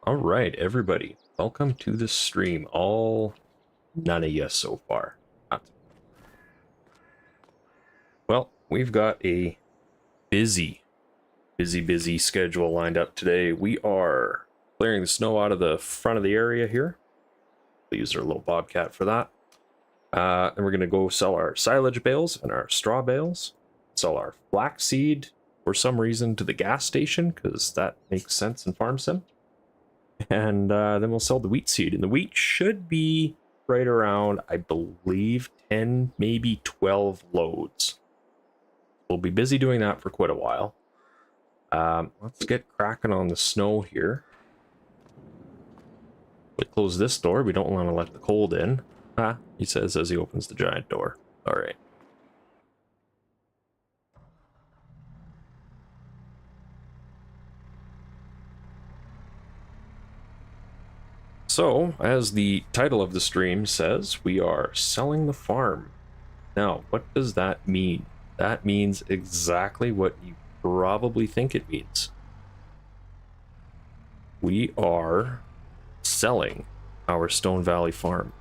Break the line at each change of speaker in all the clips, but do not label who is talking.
All right, everybody, welcome to the stream. None of you so far. Well, we've got a busy schedule lined up today. We are clearing the snow out of the front of the area here. We use our little bobcat for that. And we're going to go sell our silage bales and our straw bales. Sell our flaxseed for some reason to the gas station, because that makes sense in farm sim. And then we'll sell the wheat seed. And the wheat should be right around, I believe, 10, maybe 12 loads. We'll be busy doing that for quite a while. Let's get cracking on the snow here. We close this door. We don't want to let the cold in. He says as he opens the giant door. All right. So, as the title of the stream says, we are selling the farm. Now, what does that mean? That means exactly what you probably think it means. We are selling our Stone Valley farm.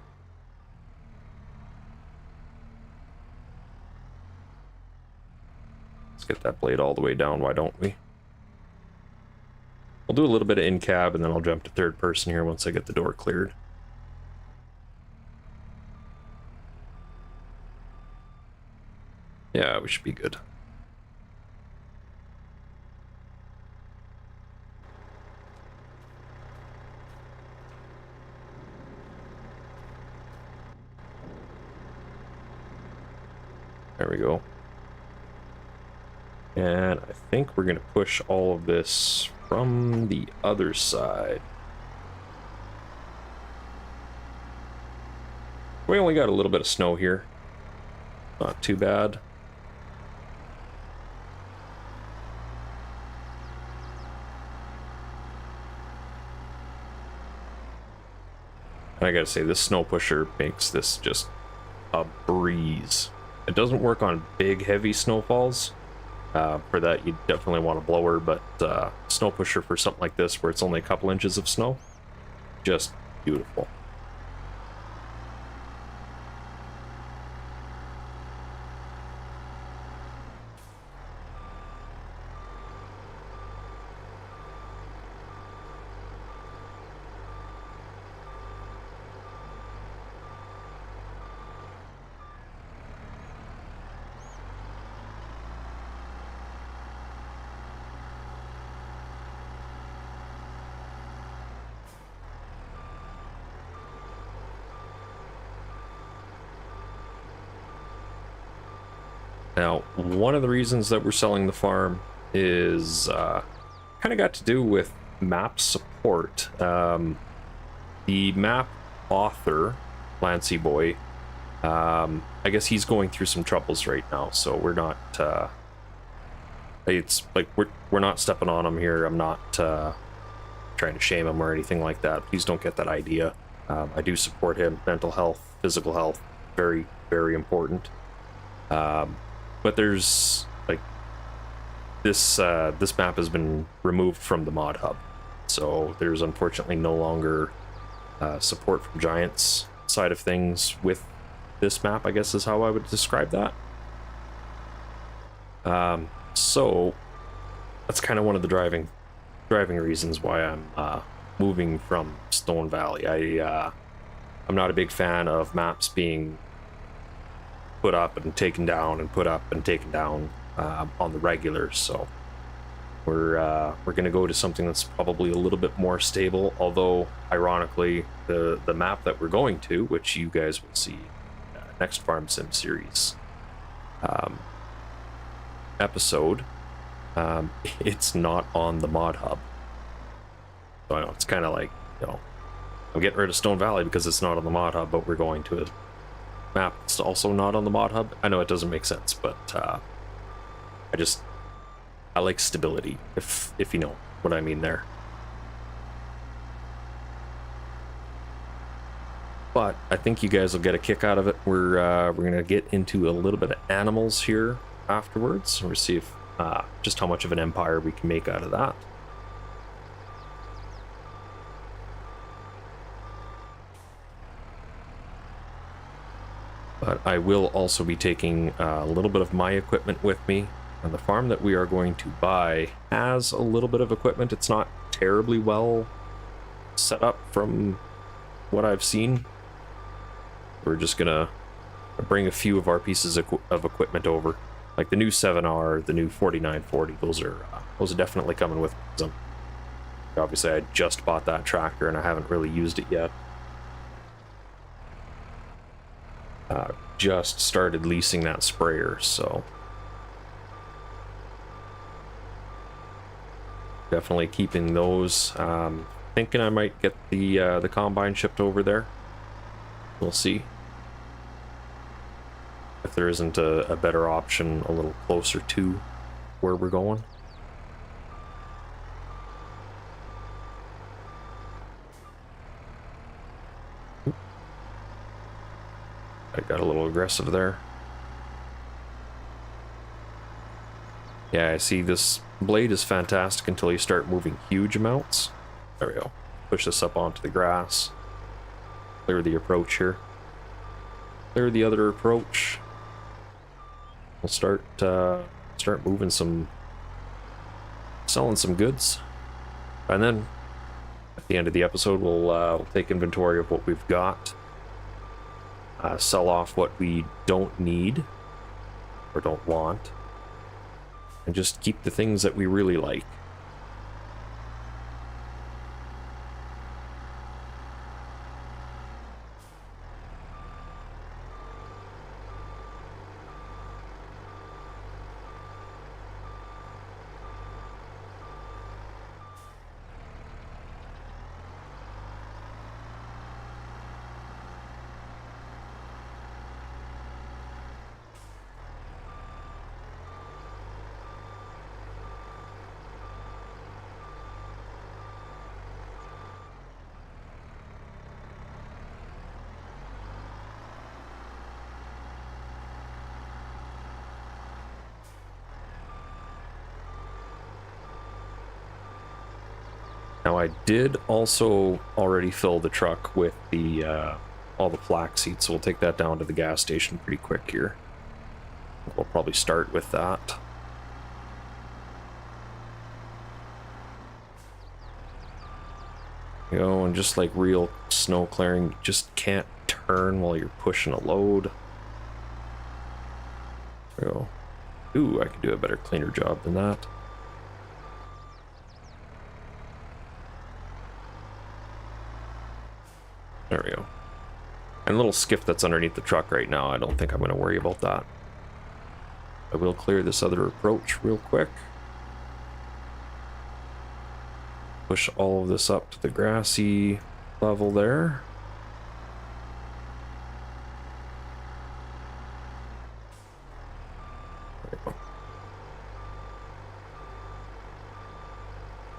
Let's get that blade all the way down, why don't we? I'll do a little bit of in-cab, and then I'll jump to third person here once I get the door cleared. Yeah, we should be good. There we go. And I think we're going to push all of this from the other side. We only got a little bit of snow here. Not too bad. And I gotta say, this snow pusher makes this just a breeze. It doesn't work on big, heavy snowfalls. For that, you definitely want a blower, but snow pusher for something like this, where it's only a couple inches of snow, just beautiful. Now, one of the reasons that we're selling the farm is kind of got to do with map support. The map author, Lancy Boy, I guess he's going through some troubles right now, so we're not it's like we're not stepping on him here. I'm not trying to shame him or anything like that. Please don't get that idea. I do support him. Mental health, physical health, very, very important. But there's like this map has been removed from the mod hub, so there's unfortunately no longer support from Giants side of things with this map, I guess is how I would describe that. So that's kind of one of the driving reasons why I'm moving from Stone Valley. I'm not a big fan of maps being put up and taken down and put up and taken down on the regular, so we're gonna go to something that's probably a little bit more stable, although ironically the map that we're going to, which you guys will see next Farm Sim series episode, it's not on the mod hub. So I know it's kind of like, you know, I'm getting rid of Stone Valley because it's not on the mod hub, but we're going to a map that's also not on the mod hub. I know it doesn't make sense, but I like stability, if you know what I mean there. But I think you guys will get a kick out of it. We're gonna get into a little bit of animals here afterwards. We'll see if just how much of an empire we can make out of that. But I will also be taking a little bit of my equipment with me. And the farm that we are going to buy has a little bit of equipment. It's not terribly well set up from what I've seen. We're just gonna bring a few of our pieces of equipment over, like the new 7R, the new 4940. Those are definitely coming with them. Obviously, I just bought that tractor and I haven't really used it yet. Just started leasing that sprayer, so definitely keeping those. Thinking I might get the combine shipped over there. We'll see if there isn't a better option a little closer to where we're going. I got a little aggressive there. Yeah, I see this blade is fantastic until you start moving huge amounts. There we go. Push this up onto the grass. Clear the approach here. Clear the other approach. We'll start moving selling some goods. And then at the end of the episode, we'll take inventory of what we've got. Sell off what we don't need or don't want, and just keep the things that we really like. Now I did also already fill the truck with the all the flaxseed, so we'll take that down to the gas station pretty quick here. We'll probably start with that. You know, and just like real snow clearing, you just can't turn while you're pushing a load. There we go. Ooh, I can do a better, cleaner job than that. There we go. And a little skiff that's underneath the truck right now, I don't think I'm going to worry about that. I will clear this other approach real quick. Push all of this up to the grassy level there. There we go.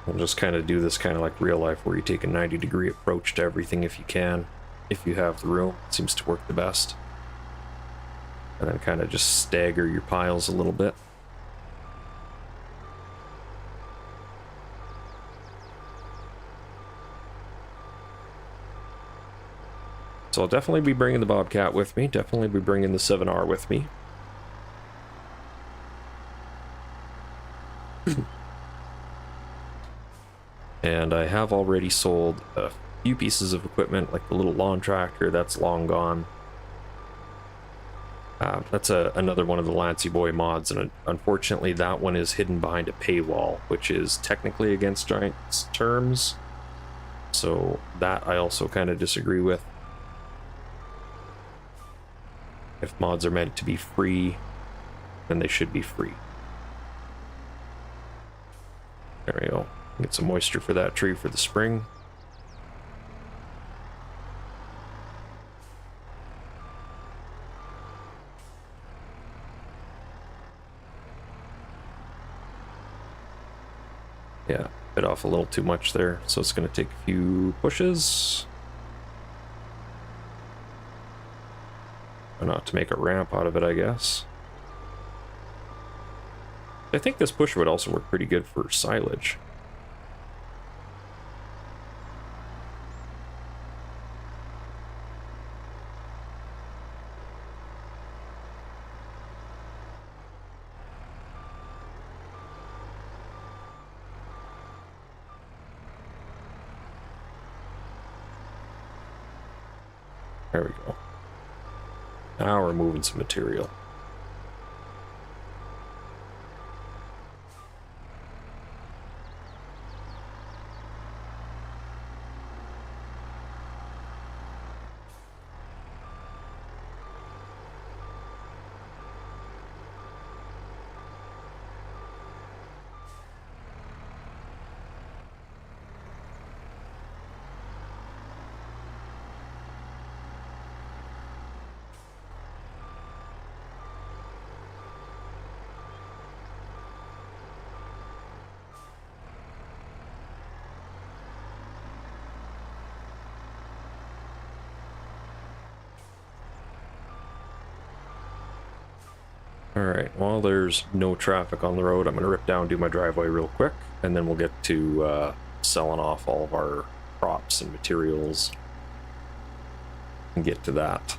We'll just kind of do this kind of like real life, where you take a 90-degree approach to everything if you can. If you have the room, it seems to work the best. And then kind of just stagger your piles a little bit. So I'll definitely be bringing the Bobcat with me, definitely be bringing the 7R with me. And I have already sold a few pieces of equipment, like the little lawn tractor, that's long gone. That's another one of the Lancy Boy mods, and unfortunately that one is hidden behind a paywall, which is technically against Giant's terms. So that I also kind of disagree with. If mods are meant to be free, then they should be free. There we go. Get some moisture for that tree for the spring. Yeah, bit off a little too much there, so it's going to take a few pushes. Or not to make a ramp out of it, I guess. I think this pusher would also work pretty good for silage. There we go. Now we're moving some material. Alright, while there's no traffic on the road, I'm going to rip down, do my driveway real quick, and then we'll get to selling off all of our props and materials and get to that.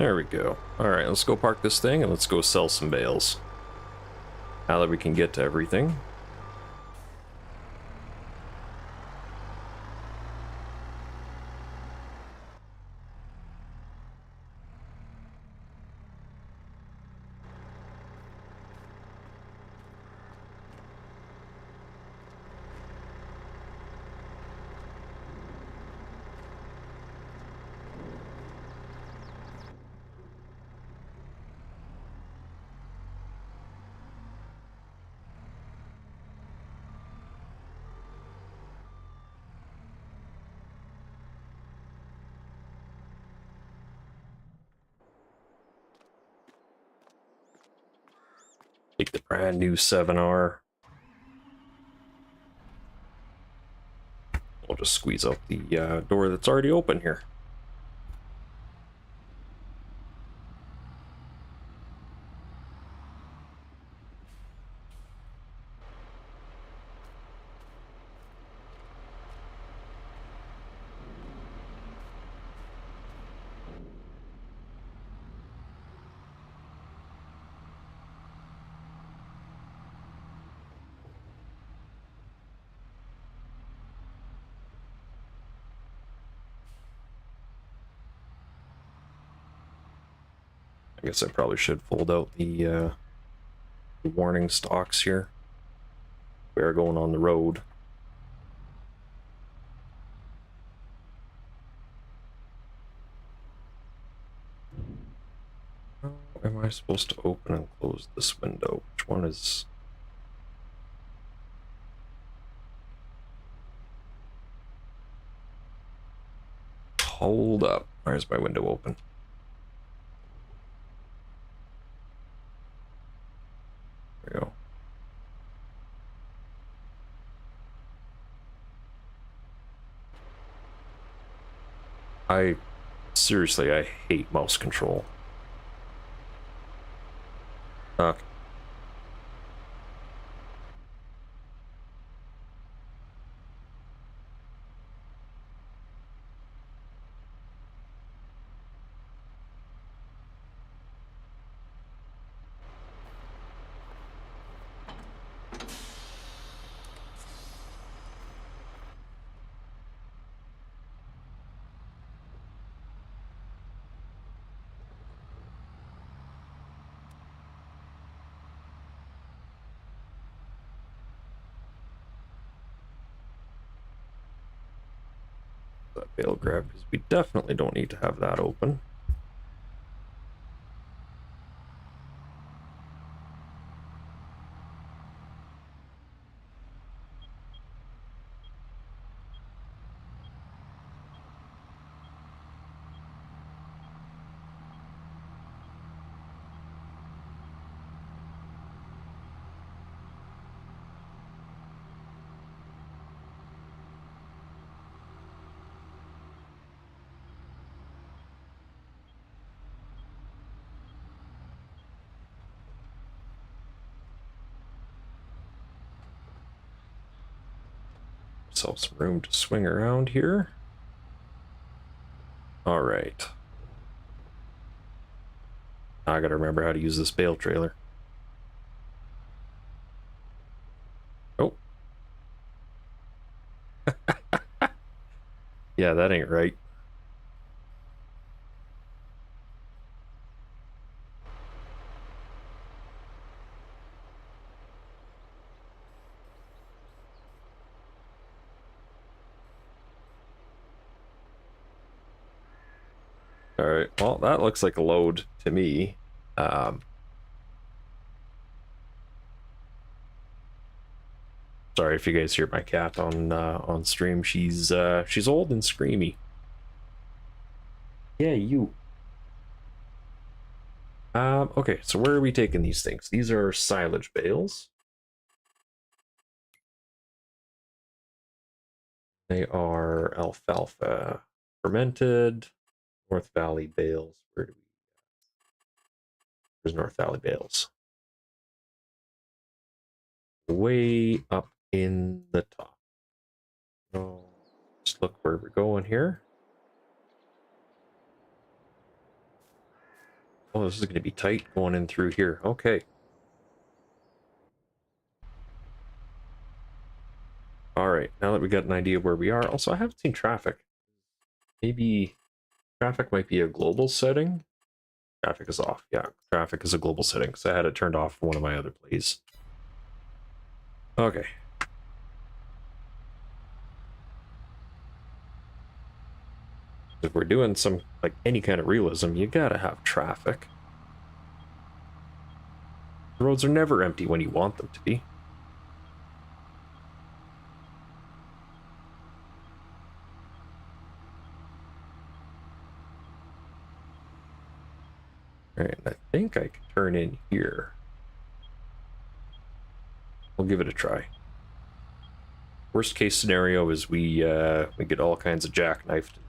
There we go. All right, let's go park this thing and let's go sell some bales. Now that we can get to everything. Take the brand new 7R. We'll just squeeze out the door that's already open here. I guess I probably should fold out the warning stalks here. We are going on the road. How am I supposed to open and close this window? Which one is... Hold up. Where's my window open? There we go. Seriously, I hate mouse control. Okay. That bale grab, because we definitely don't need to have that open. Myself some room to swing around here. All right. Now I gotta remember how to use this bale trailer. Oh. Yeah, that ain't right. All right, well, that looks like a load to me. Sorry if you guys hear my cat on stream. She's old and screamy. Yeah, you. Okay, so where are we taking these things? These are silage bales. They are alfalfa fermented. North Valley bales. Where's North Valley bales? Way up in the top. So just look where we're going here. Oh, this is going to be tight going in through here. Okay. All right, now that we got an idea where we are. Also, I haven't seen traffic. Maybe traffic might be a global setting. Traffic is off. Yeah, traffic is a global setting, so I had it turned off for one of my other plays. Okay. If we're doing some, like, any kind of realism, you gotta have traffic. The roads are never empty when you want them to be. Alright, I think I can turn in here. We'll give it a try. Worst case scenario is we get all kinds of jackknifed and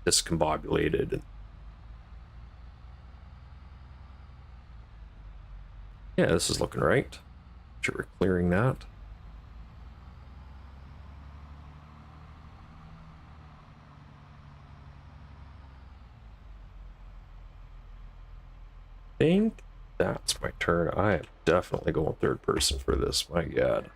discombobulated. And yeah, this is looking right. Sure, we're clearing that. I think that's my turn. I am definitely going third person for this. My God.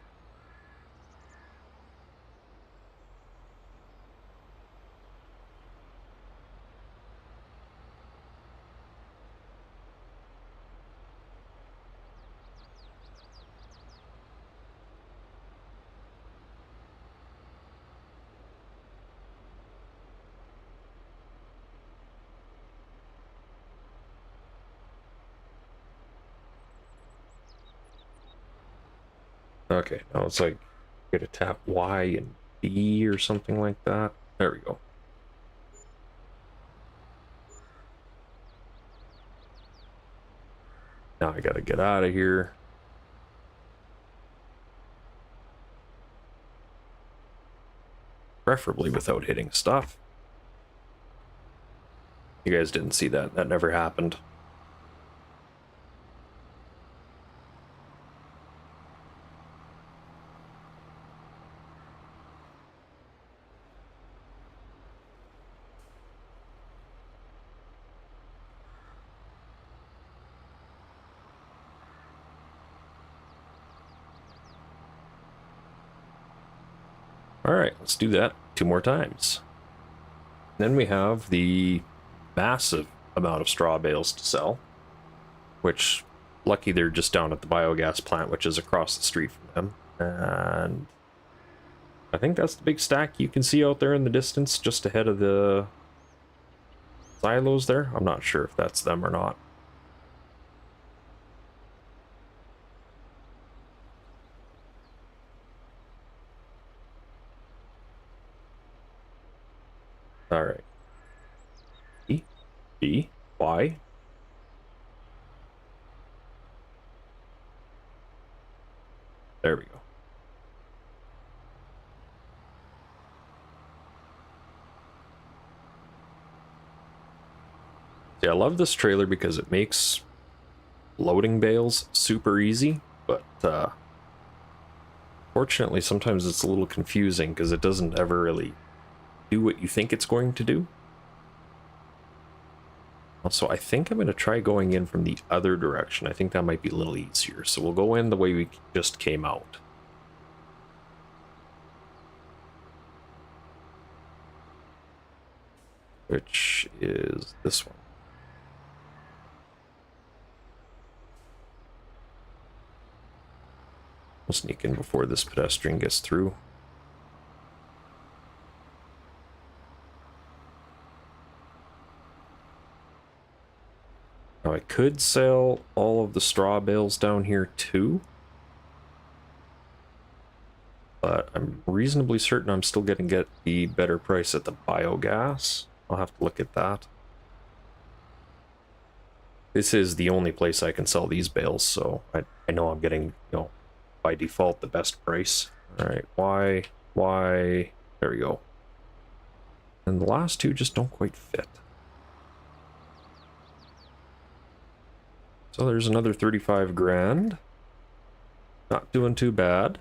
Okay, now it's like get to tap Y and B or something like that. There we go. Now I gotta get out of here. Preferably without hitting stuff. You guys didn't see that. That never happened. All right, let's do that 2 more times. Then we have the massive amount of straw bales to sell, which lucky they're just down at the biogas plant, which is across the street from them. And I think that's the big stack you can see out there in the distance, just ahead of the silos there. I'm not sure if that's them or not. All right. E, B, Y. There we go. See, I love this trailer because it makes loading bales super easy, but fortunately sometimes it's a little confusing because it doesn't ever really do what you think it's going to do. Also, I think I'm going to try going in from the other direction. I think that might be a little easier. So we'll go in the way we just came out. Which is this one. We'll sneak in before this pedestrian gets through. Now I could sell all of the straw bales down here too, but I'm reasonably certain I'm still going to get the better price at the biogas. I'll have to look at that. This is the only place I can sell these bales, so I know I'm getting, by default, the best price. All right, why, there we go. And the last two just don't quite fit. So there's another 35 grand. Not doing too bad.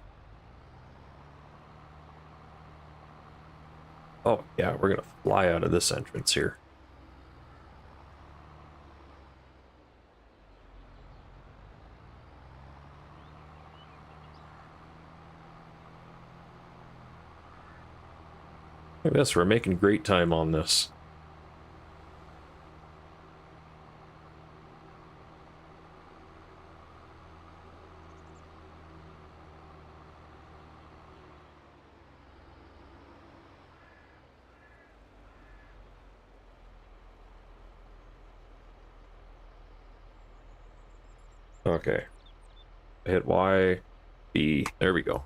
Oh yeah, we're gonna fly out of this entrance here. Look at this, we're making great time on this. Okay. I hit Y, B, there we go.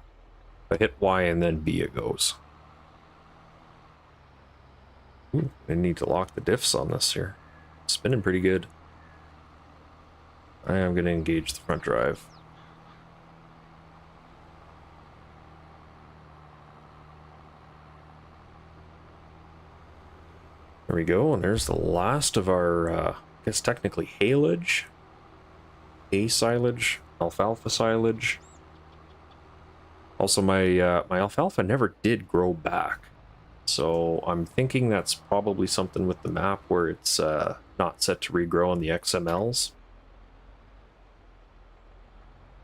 I hit Y and then B it goes. Ooh, I need to lock the diffs on this here. Spinning pretty good. I am going to engage the front drive. There we go, and there's the last of our, I guess technically haylage, hay silage, alfalfa silage. Also, my my alfalfa never did grow back, so I'm thinking that's probably something with the map where it's not set to regrow on the XMLs.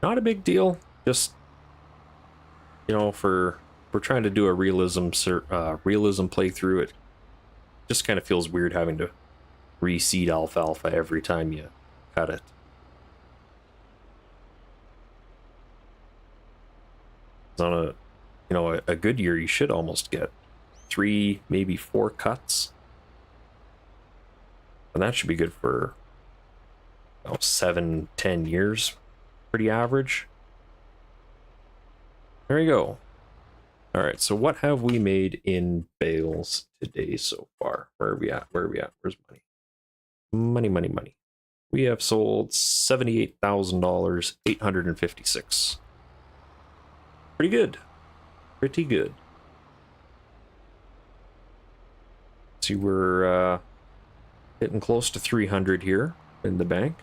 Not a big deal, just, you know, for we're trying to do a realism playthrough. It just kind of feels weird having to reseed alfalfa every time you cut it. On a, you know, a good year, you should almost get 3, maybe 4 cuts, and that should be good for, you know, 7-10 years. Pretty average. There you go. All right, so what have we made in bales today so far? Where are we at? Where are we at? Where's money? Money, money, money. We have sold $78,000, 856. Pretty good. Pretty good. See, we're getting close to 300 here in the bank.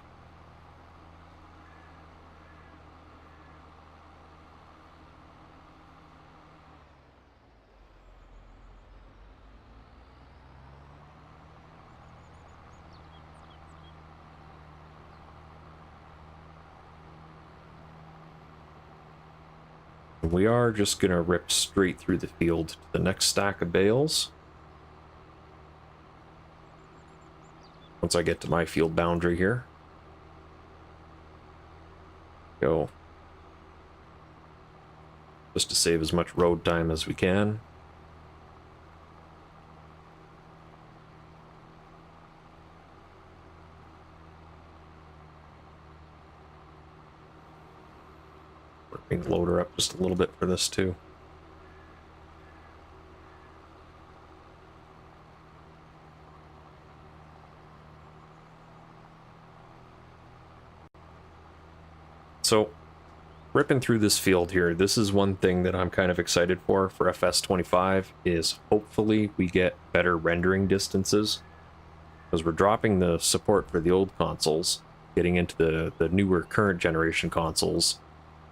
We are just going to rip straight through the field to the next stack of bales. Once I get to my field boundary here. Go. Just to save as much road time as we can. Bring the loader up just a little bit for this too. So, ripping through this field here, this is one thing that I'm kind of excited for FS22, is hopefully we get better rendering distances. Because we're dropping the support for the old consoles, getting into the newer current generation consoles.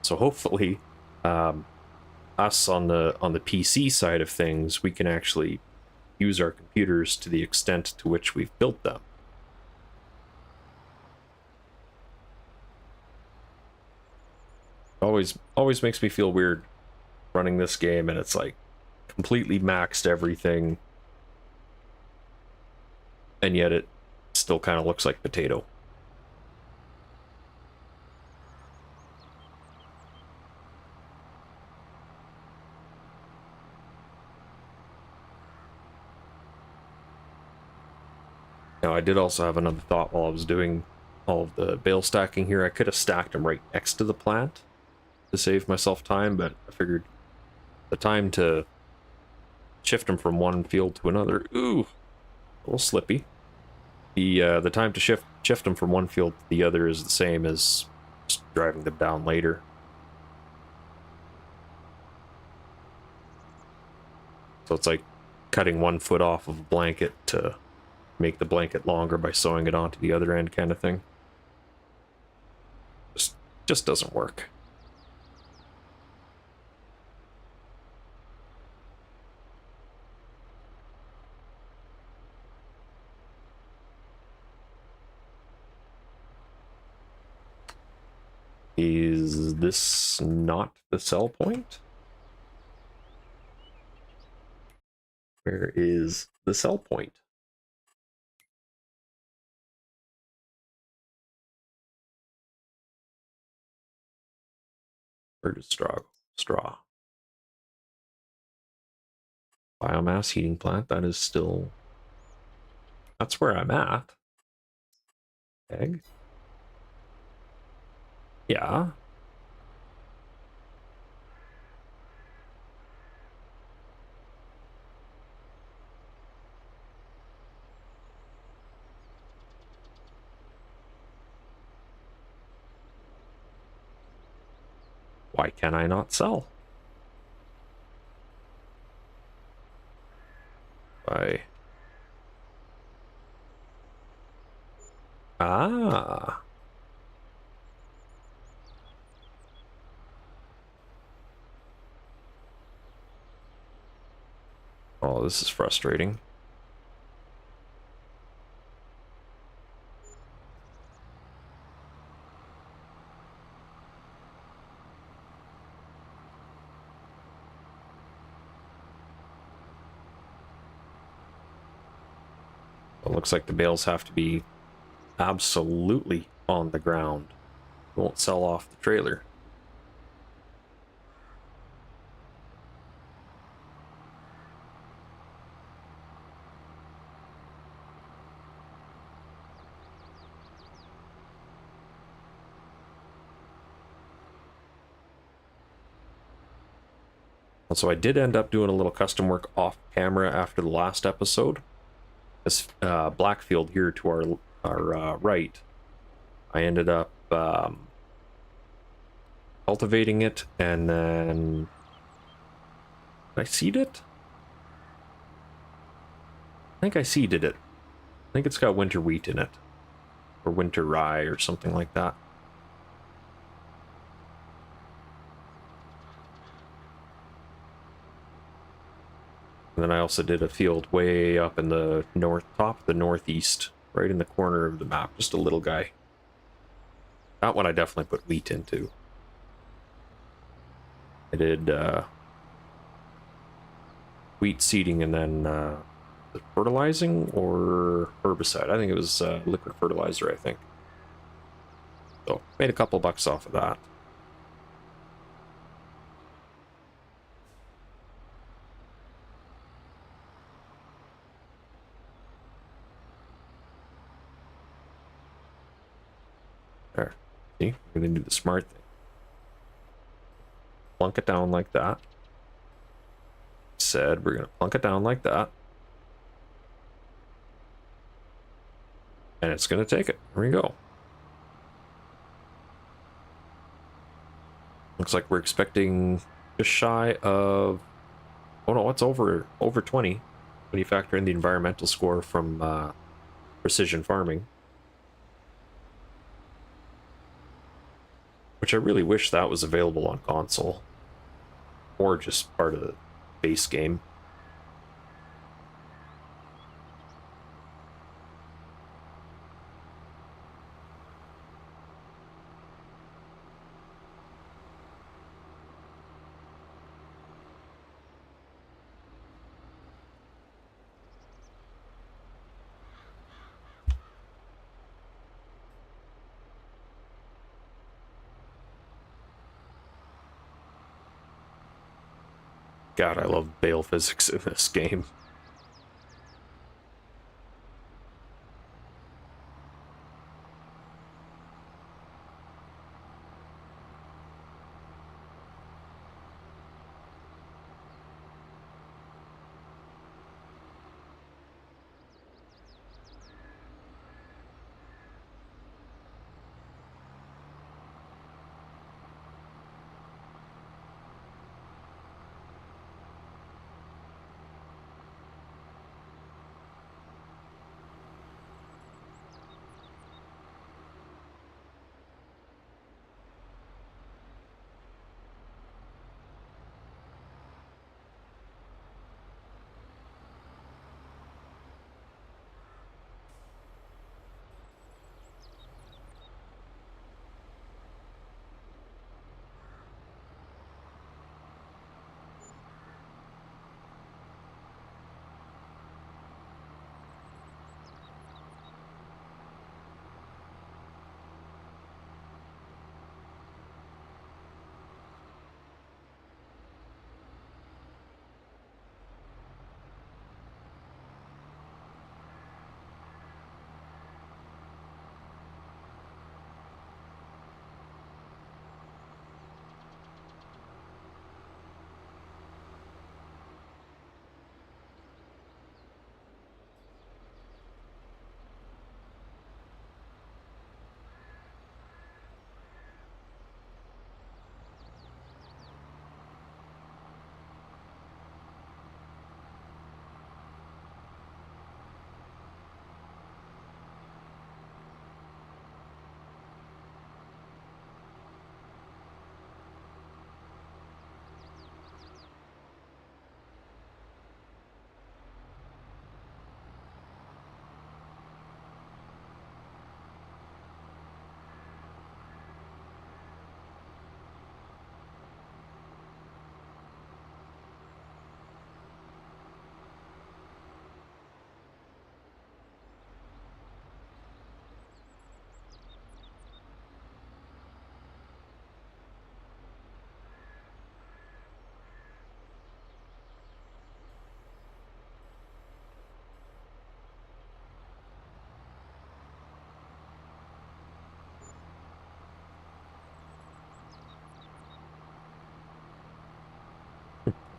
So hopefully, us on the PC side of things, we can actually use our computers to the extent to which we've built them. Always makes me feel weird running this game, and it's like completely maxed everything, and yet it still kind of looks like potato. Now, I did also have another thought while I was doing all of the bale stacking here. I could have stacked them right next to the plant to save myself time, but I figured the time to shift them from one field to another, ooh, a little slippy. The time to shift them from one field to the other is the same as just driving them down later. So it's like cutting one foot off of a blanket to make the blanket longer by sewing it onto the other end, kind of thing. Just doesn't work. Is this not the sell point? Where is the sell point? Where does straw? Biomass heating plant, that is still... That's where I'm at. Egg? Yeah. Why can I not sell? Why? Ah. Oh, this is frustrating. It looks like the bales have to be absolutely on the ground. Won't sell off the trailer. So I did end up doing a little custom work off camera after the last episode. This black field here to our right, I ended up cultivating it, and then did I seed it? I think I seeded it. I think it's got winter wheat in it, or winter rye, or something like that. And then I also did a field way up in the the northeast, right in the corner of the map, just a little guy. That one I definitely put wheat into. I did wheat seeding and then fertilizing or herbicide. I think it was liquid fertilizer, I think. So made a couple bucks off of that. There. See, we're gonna do the smart thing. Plunk it down like that. Said we're gonna plunk it down like that. And it's gonna take it. Here we go. Looks like we're expecting just shy of... Oh no, it's over 20 when you factor in the environmental score from precision farming. Which I really wish that was available on console. Or just part of the base game. God, I love bale physics in this game.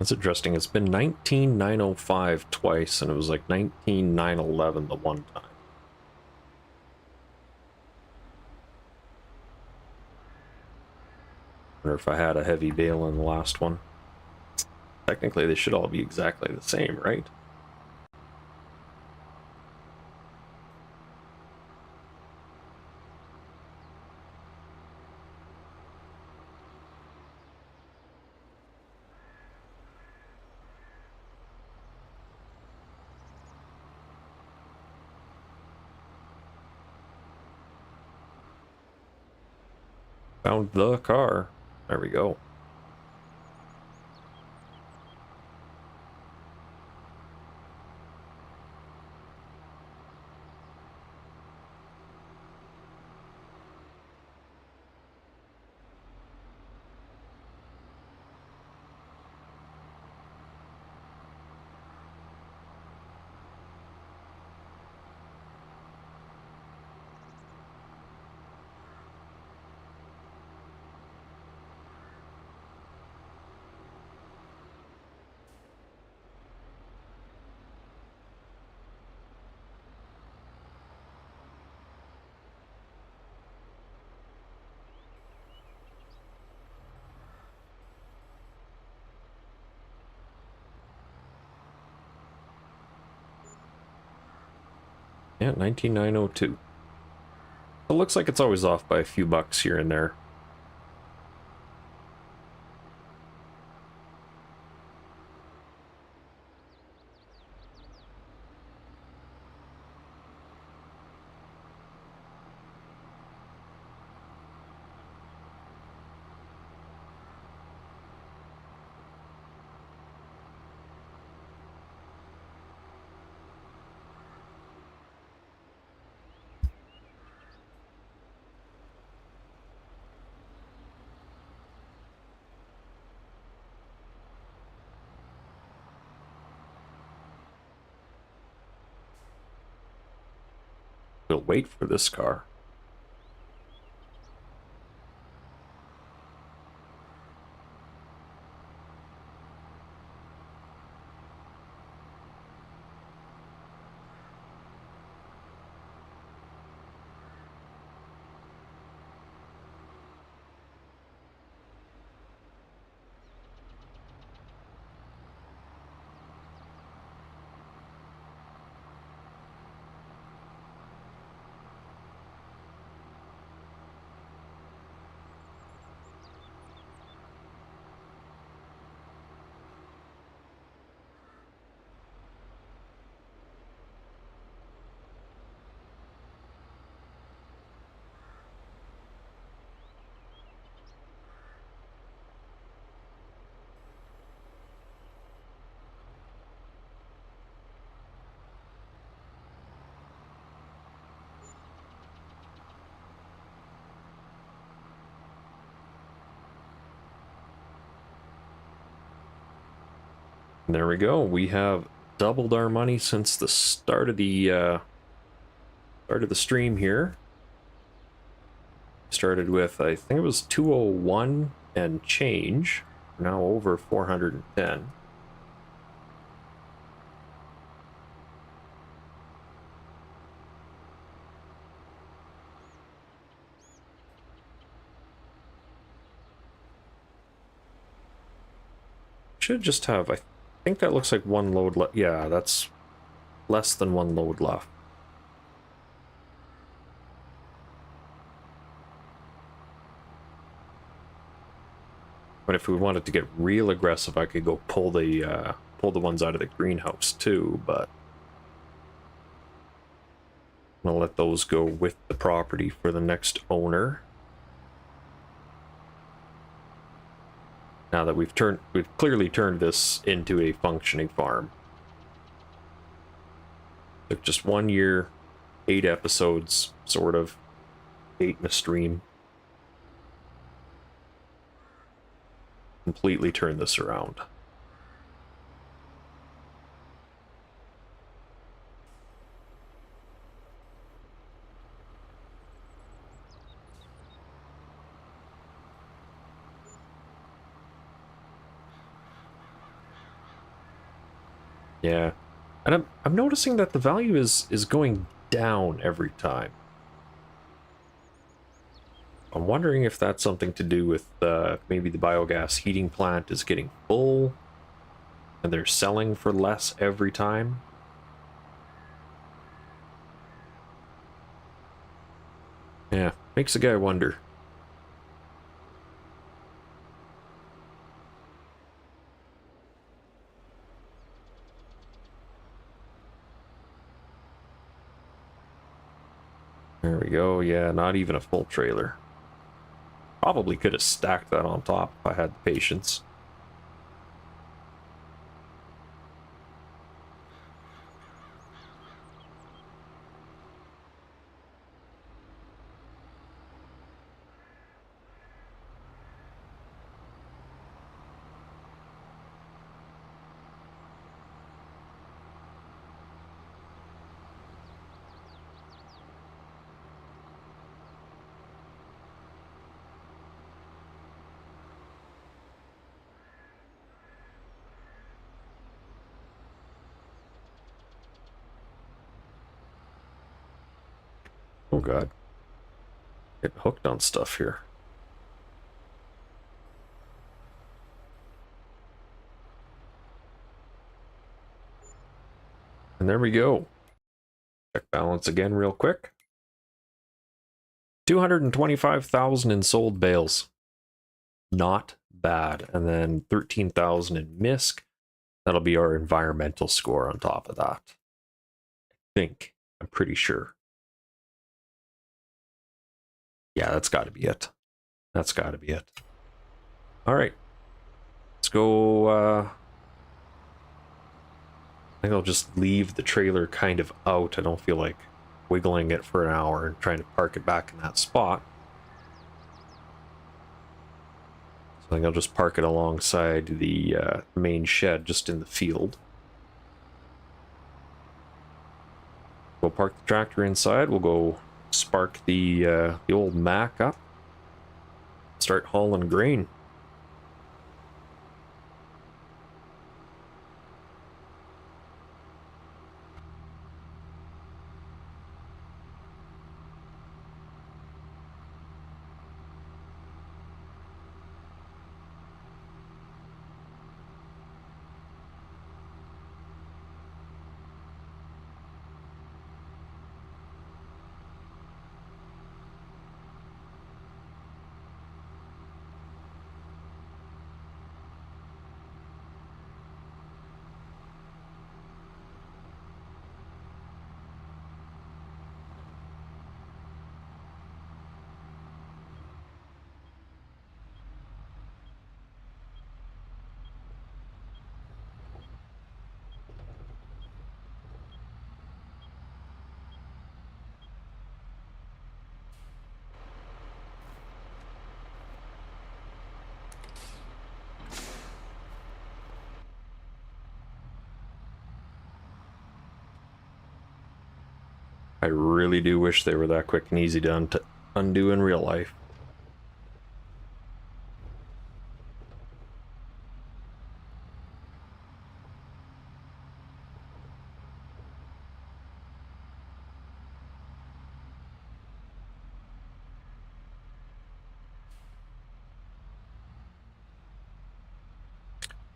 That's interesting. It's been 19905 twice, and it was like 19911 the one time. Wonder if I had a heavy bale in the last one. Technically, they should all be exactly the same, right? Found the car. There we go. Yeah, 19902. It looks like it's always off by a few bucks here and there. We'll wait for this car. There we go. We have doubled our money since the start of the stream here. Started with, I think it was 201 and change. Now over 410. Should just have, I think that looks like one load left. Yeah, that's less than one load left. But if we wanted to get real aggressive, I could go pull the ones out of the greenhouse too, but I'm gonna let those go with the property for the next owner. Now that we've clearly turned this into a functioning farm. Took just 1 year, 8 episodes, sort of, 8 in a stream. Completely turned this around. Yeah. And I'm noticing that the value is going down every time. I'm wondering if that's something to do with maybe the biogas heating plant is getting full and they're selling for less every time. Yeah, makes a guy wonder. There we go. Yeah, not even a full trailer. Probably could have stacked that on top if I had the patience. Oh god. Getting hooked on stuff here. And there we go. Check balance again real quick. 225,000 in sold bales. Not bad. And then 13,000 in MISC. That'll be our environmental score on top of that. I'm pretty sure. Yeah, that's got to be it. That's got to be it. All right. Let's go. I think I'll just leave the trailer kind of out. I don't feel like wiggling it for an hour and trying to park it back in that spot. So I think I'll just park it alongside the main shed just in the field. We'll park the tractor inside. We'll go spark the old Mac up. Start hauling grain. I really do wish they were that quick and easy to undo in real life.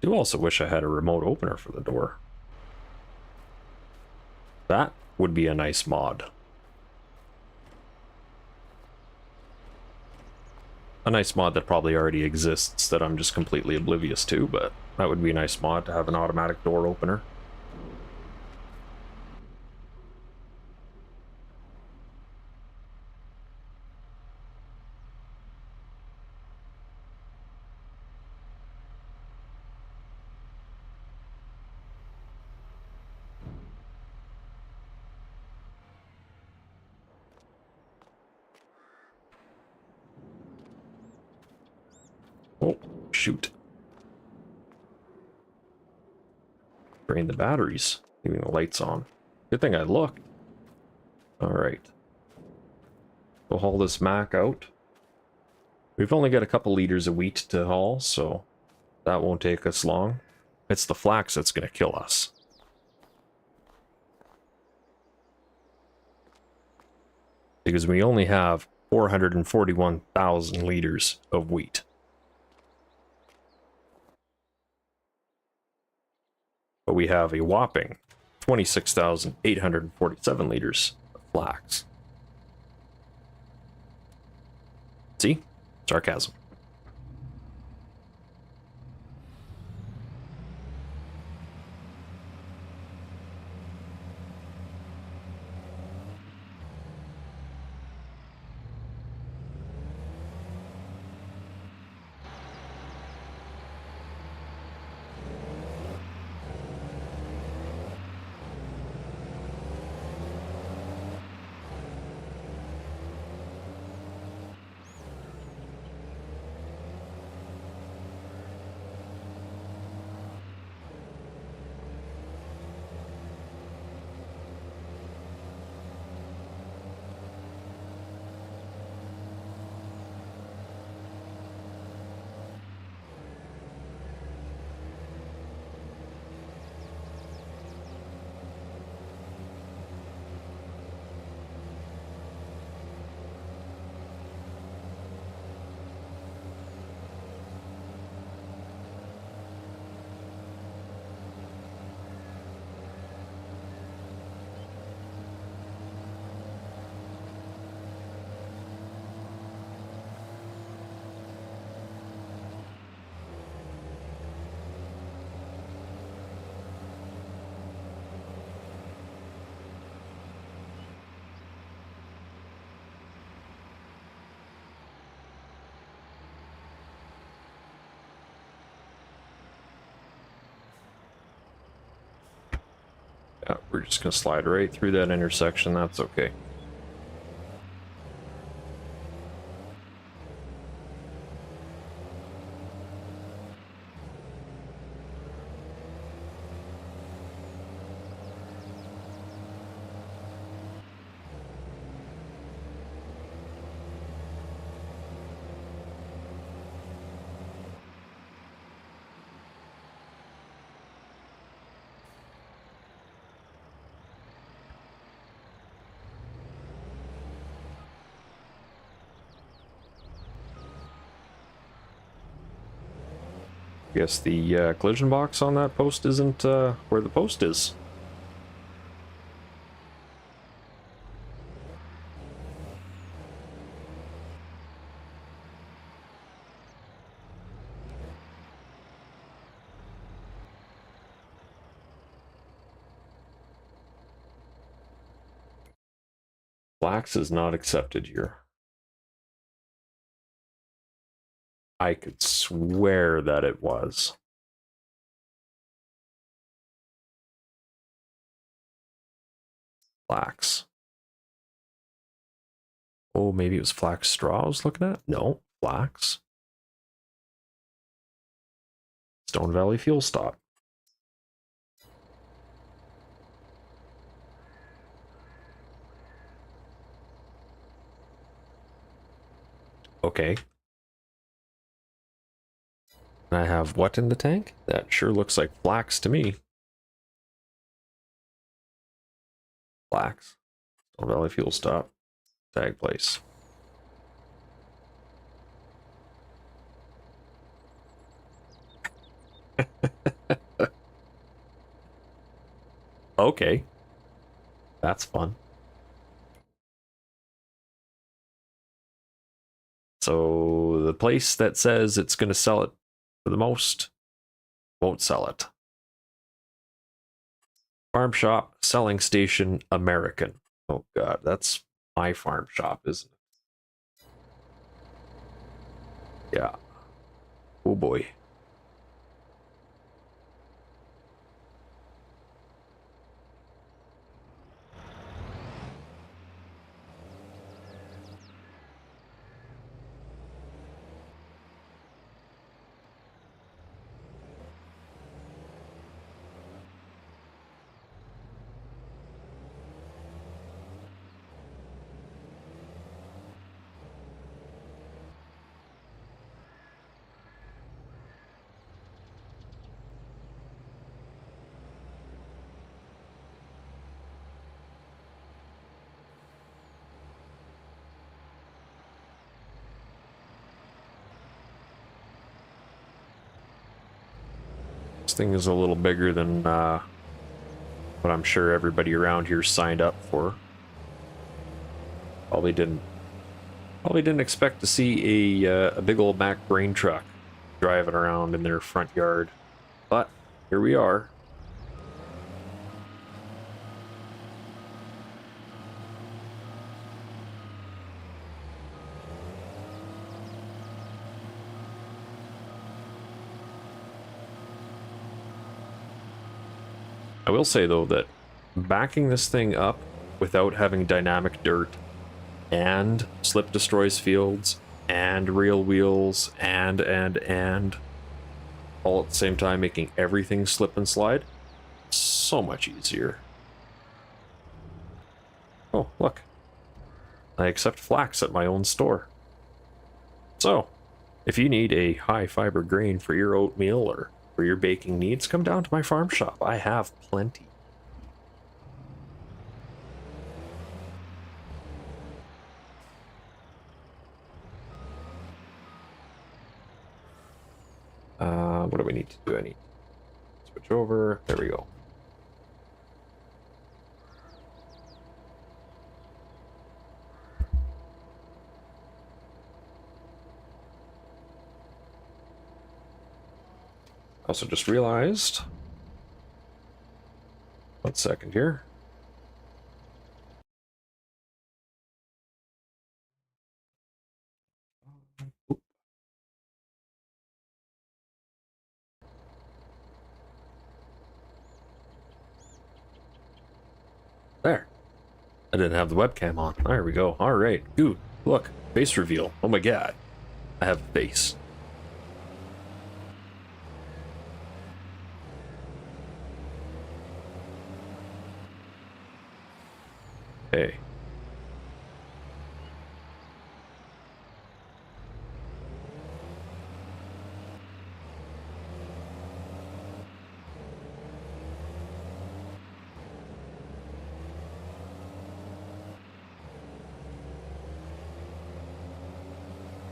Do also wish I had a remote opener for the door. That would be a nice mod. A nice mod that probably already exists that I'm just completely oblivious to, but that would be a nice mod to have an automatic door opener. Oh, shoot. Drain the batteries, leaving the lights on. Good thing I looked. Alright. We'll haul this Mac out. We've only got a couple liters of wheat to haul, so that won't take us long. It's the flax that's going to kill us. because we only have 441,000 liters of wheat. But we have a whopping 26,847 liters of flax. See? Sarcasm. Yeah, we're just gonna slide right through that intersection. That's okay. Guess the collision box on that post isn't where the post is. Flax is not accepted here. I could swear that it was. Flax. Oh, maybe it was flax straw I was looking at? No, flax. Stone Valley Fuel Stop. Okay. And I have what in the tank? That sure looks like flax to me. Flax. Stone Valley Fuel Stop. Tag place. Okay. That's fun. So the place that says it's going to sell it for the most won't sell it. Farm shop, selling station, American. Oh god, that's my farm shop, isn't it? Yeah. Oh boy. This thing is a little bigger than what I'm sure everybody around here signed up for. Probably didn't expect to see a big old Mack grain truck driving around in their front yard, but here we are. I will say though that backing this thing up without having dynamic dirt and slip destroys fields and real wheels and all at the same time, making everything slip and slide, so much easier. Oh, look. I accept flax at my own store. So, if you need a high fiber grain for your oatmeal or for your baking needs, come down to my farm shop. I have plenty. What do we need to do? I need to switch over. There we go. Also just realized, 1 second here. There. I didn't have the webcam on. There we go. All right. Dude, look. Face reveal. Oh my god. I have a face. Hey.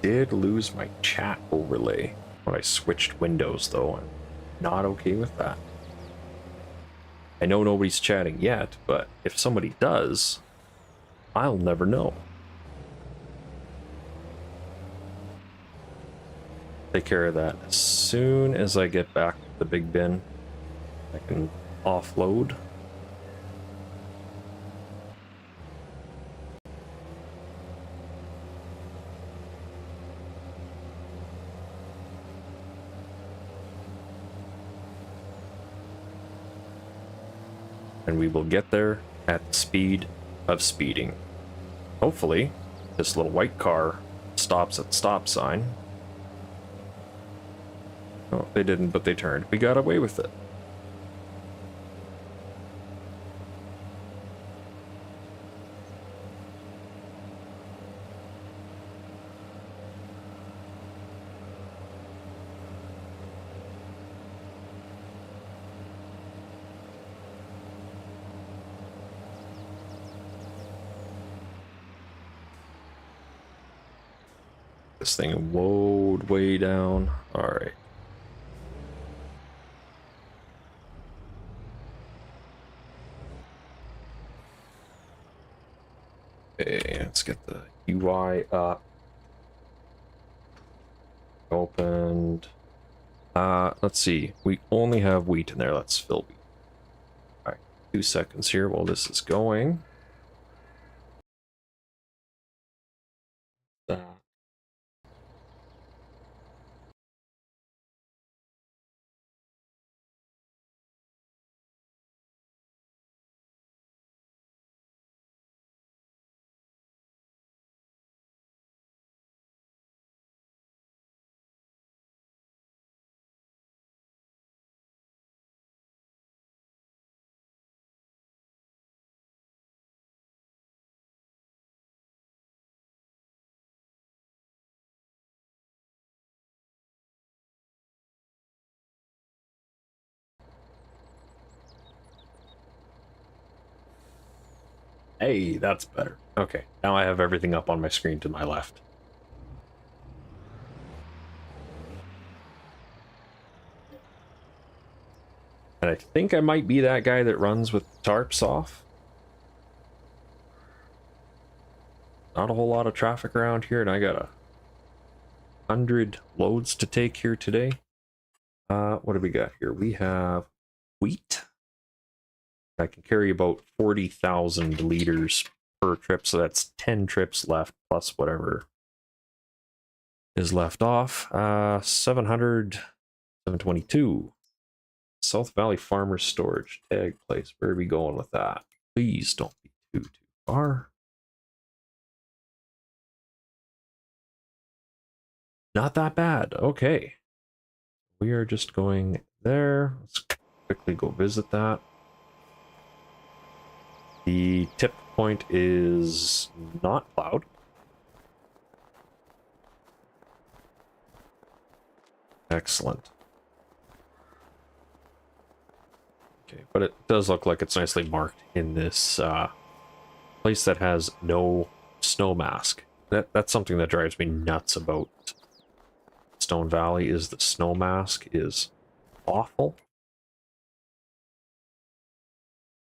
Did lose my chat overlay when I switched windows though. I'm not okay with that. I know nobody's chatting yet, but if somebody does, I'll never know. Take care of that as soon as I get back to the big bin. I can offload. And we will get there at the speed of speeding. Hopefully, this little white car stops at the stop sign. Oh, they didn't, but they turned. We got away with it. This thing woed way down. All right. Okay, let's get the UI up. Opened. Let's see. We only have wheat in there. Let's fill wheat. All right, 2 seconds here while this is going. Hey, that's better. Okay, now I have everything up on my screen to my left. And I think I might be that guy that runs with tarps off. Not a whole lot of traffic around here, and I got 100 loads to take here today. What do we got here? We have wheat. I can carry about 40,000 liters per trip, so that's 10 trips left, plus whatever is left off. 700, 722. South Valley Farmers Storage tag place. Where are we going with that? Please don't be too far. Not that bad. Okay. We are just going there. Let's quickly go visit that. The tip point is not plowed. Excellent. Okay, but it does look like it's nicely marked in this place that has no snow mask. That's something that drives me nuts about Stone Valley, is the snow mask is awful.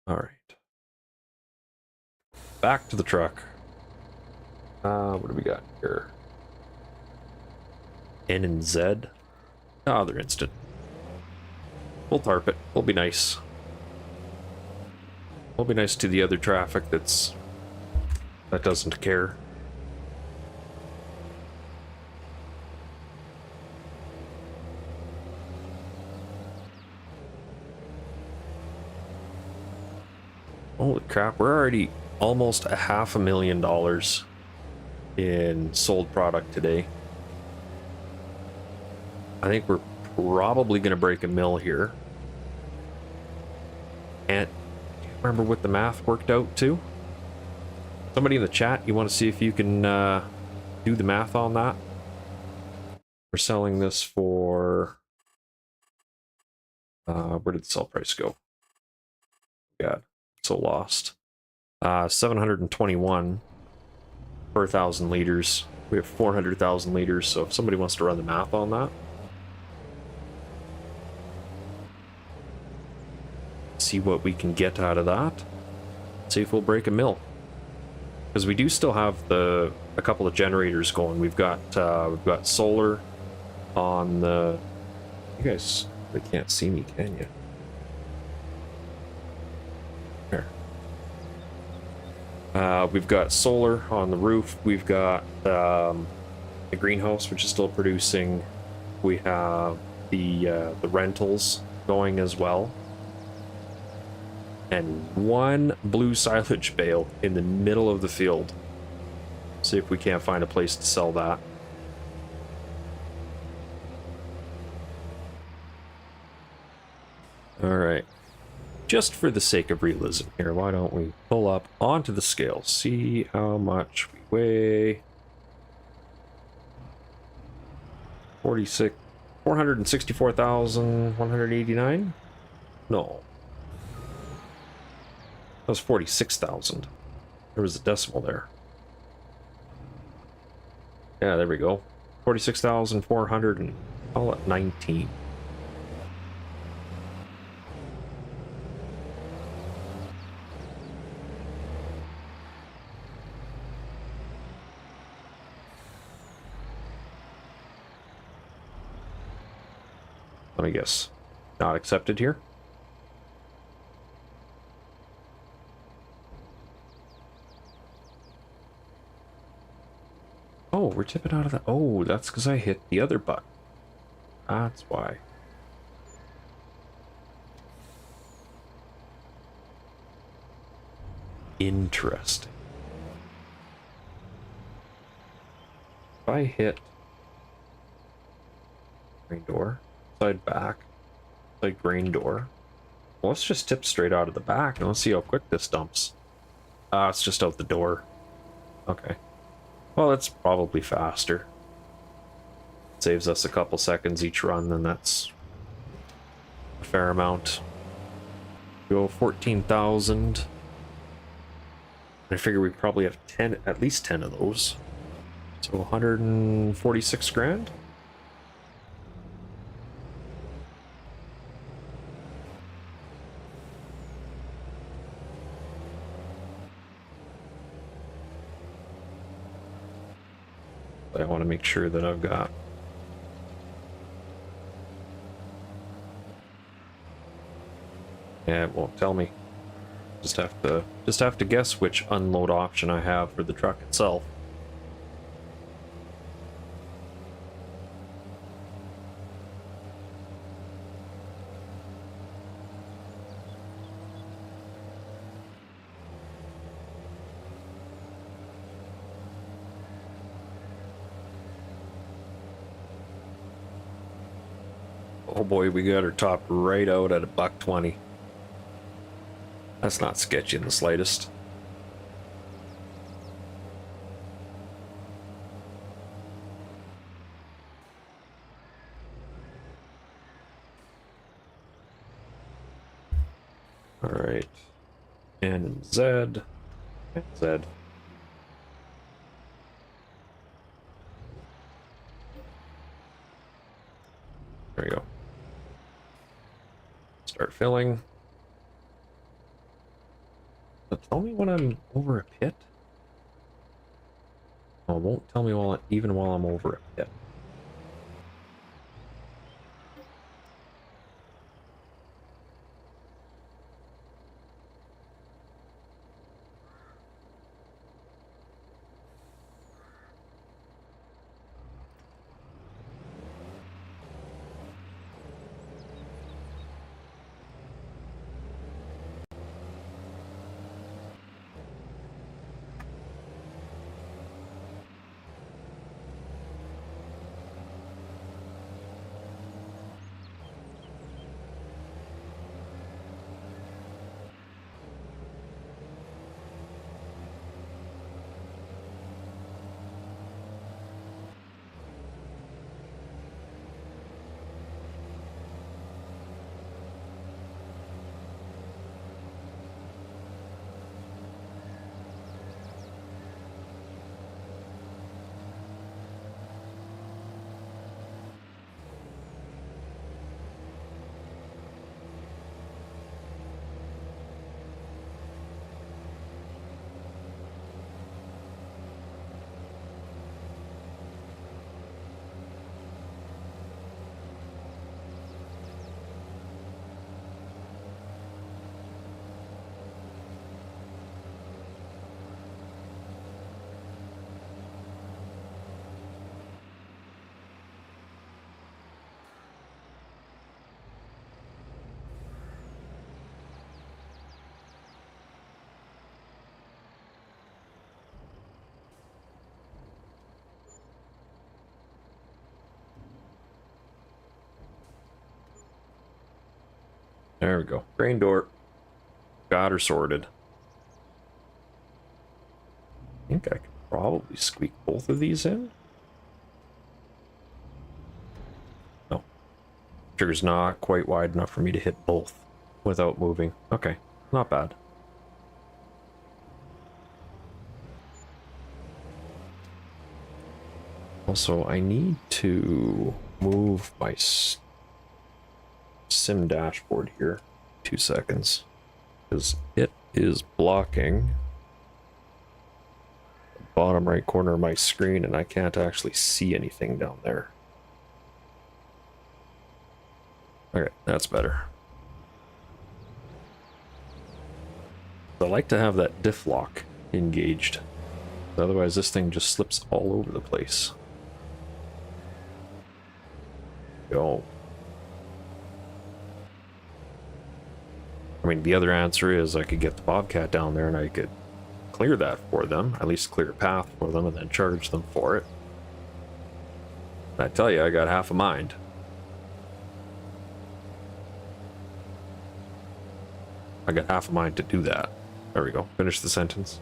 All right. Back to the truck. What do we got here? N and Z. Oh, they're instant. We'll tarp it. We'll be nice. We'll be nice to the other traffic that doesn't care. Holy crap, we're already almost $500,000 in sold product today. I think we're probably going to break a mill here. And do you remember what the math worked out to? Somebody in the chat, you want to see if you can do the math on that? We're selling this for... where did the sell price go? God, so lost. 721 per 1,000 liters. We have 400,000 liters, so if somebody wants to run the math on that. See what we can get out of that. See if we'll break a mill. Because we do still have a couple of generators going. We've got solar on the... You guys, they can't see me, can you? Here. We've got solar on the roof. We've got the greenhouse, which is still producing. We have the rentals going as well. And one blue silage bale in the middle of the field. See if we can't find a place to sell that. All right. Just for the sake of realism here, why don't we pull up onto the scale, see how much we weigh. 464,189? No. That was 46,000. There was a decimal there. Yeah, there we go. 46,400 and call it 19. Let me guess. Not accepted here. Oh, we're tipping out of that. Oh, that's because I hit the other button. That's why. Interesting. If I hit grain door, side back, side grain door. Well, let's just tip straight out of the back and let's see how quick this dumps. It's just out the door. Okay. Well, it's probably faster. Saves us a couple seconds each run, then that's a fair amount. Go 14,000. I figure we probably have 10, at least 10 of those. So 146 grand. I want to make sure that I've got. Yeah, it won't tell me. Just have to guess which unload option I have for the truck itself. Oh boy, we got her topped right out at $1.20. That's not sketchy in the slightest. All right, and Z, and Z. There we go. Start filling. Tell me when I'm over a pit. Oh, it won't tell me even while I'm over a pit. There we go. Grain door. Got her sorted. I think I could probably squeak both of these in. No. Trigger's not quite wide enough for me to hit both without moving. Okay, not bad. Also, I need to move my sim dashboard here. 2 seconds. Because it is blocking the bottom right corner of my screen and I can't actually see anything down there. Okay, that's better. I like to have that diff lock engaged. Otherwise this thing just slips all over the place. Go. I mean, the other answer is I could get the Bobcat down there and I could clear that for them, at least clear a path for them, and then charge them for it. I tell you, I got half a mind. I got half a mind to do that. There we go. Finish the sentence.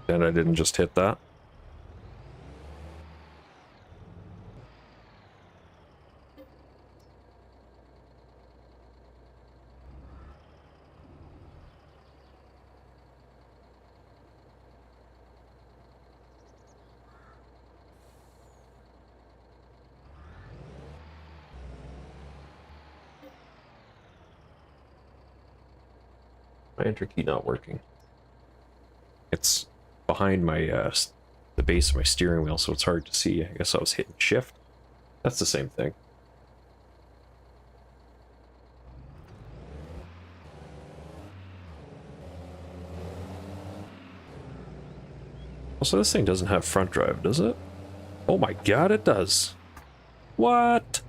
And I didn't just hit that. My enter key not working. It's behind my the base of my steering wheel, so it's hard to see. I guess I was hitting shift. That's the same thing. Also, this thing doesn't have front drive, does it? Oh my god, it does. What?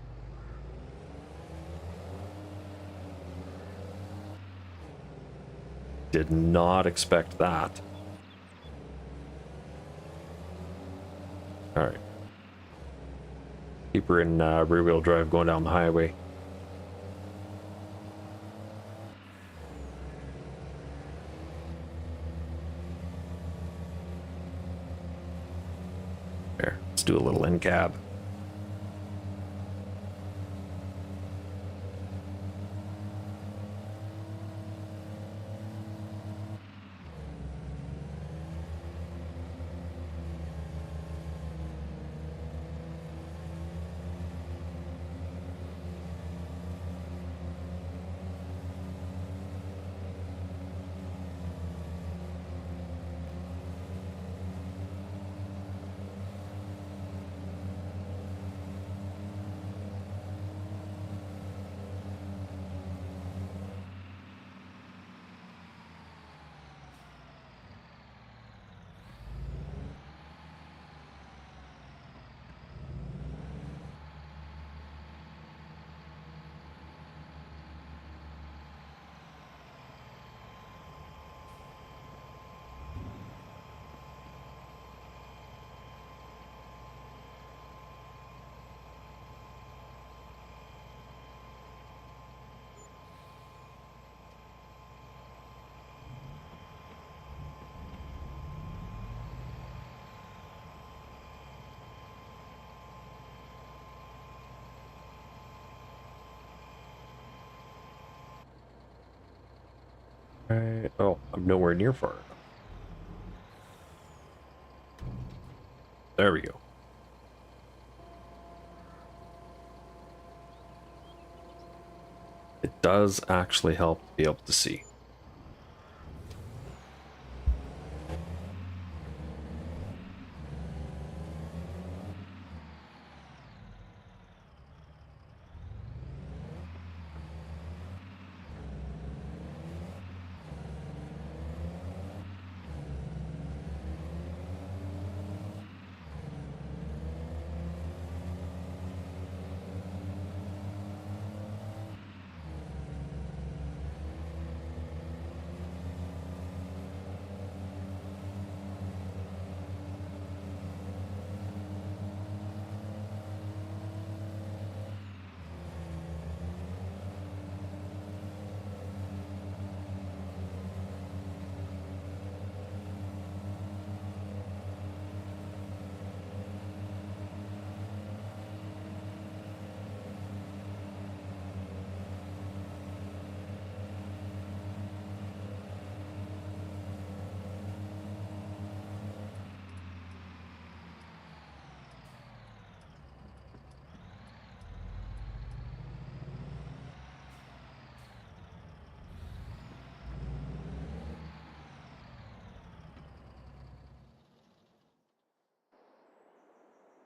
Did not expect that. Alright. Keep her in rear wheel drive going down the highway. There, let's do a little in cab. Oh, I'm nowhere near far enough. There we go. It does actually help to be able to see.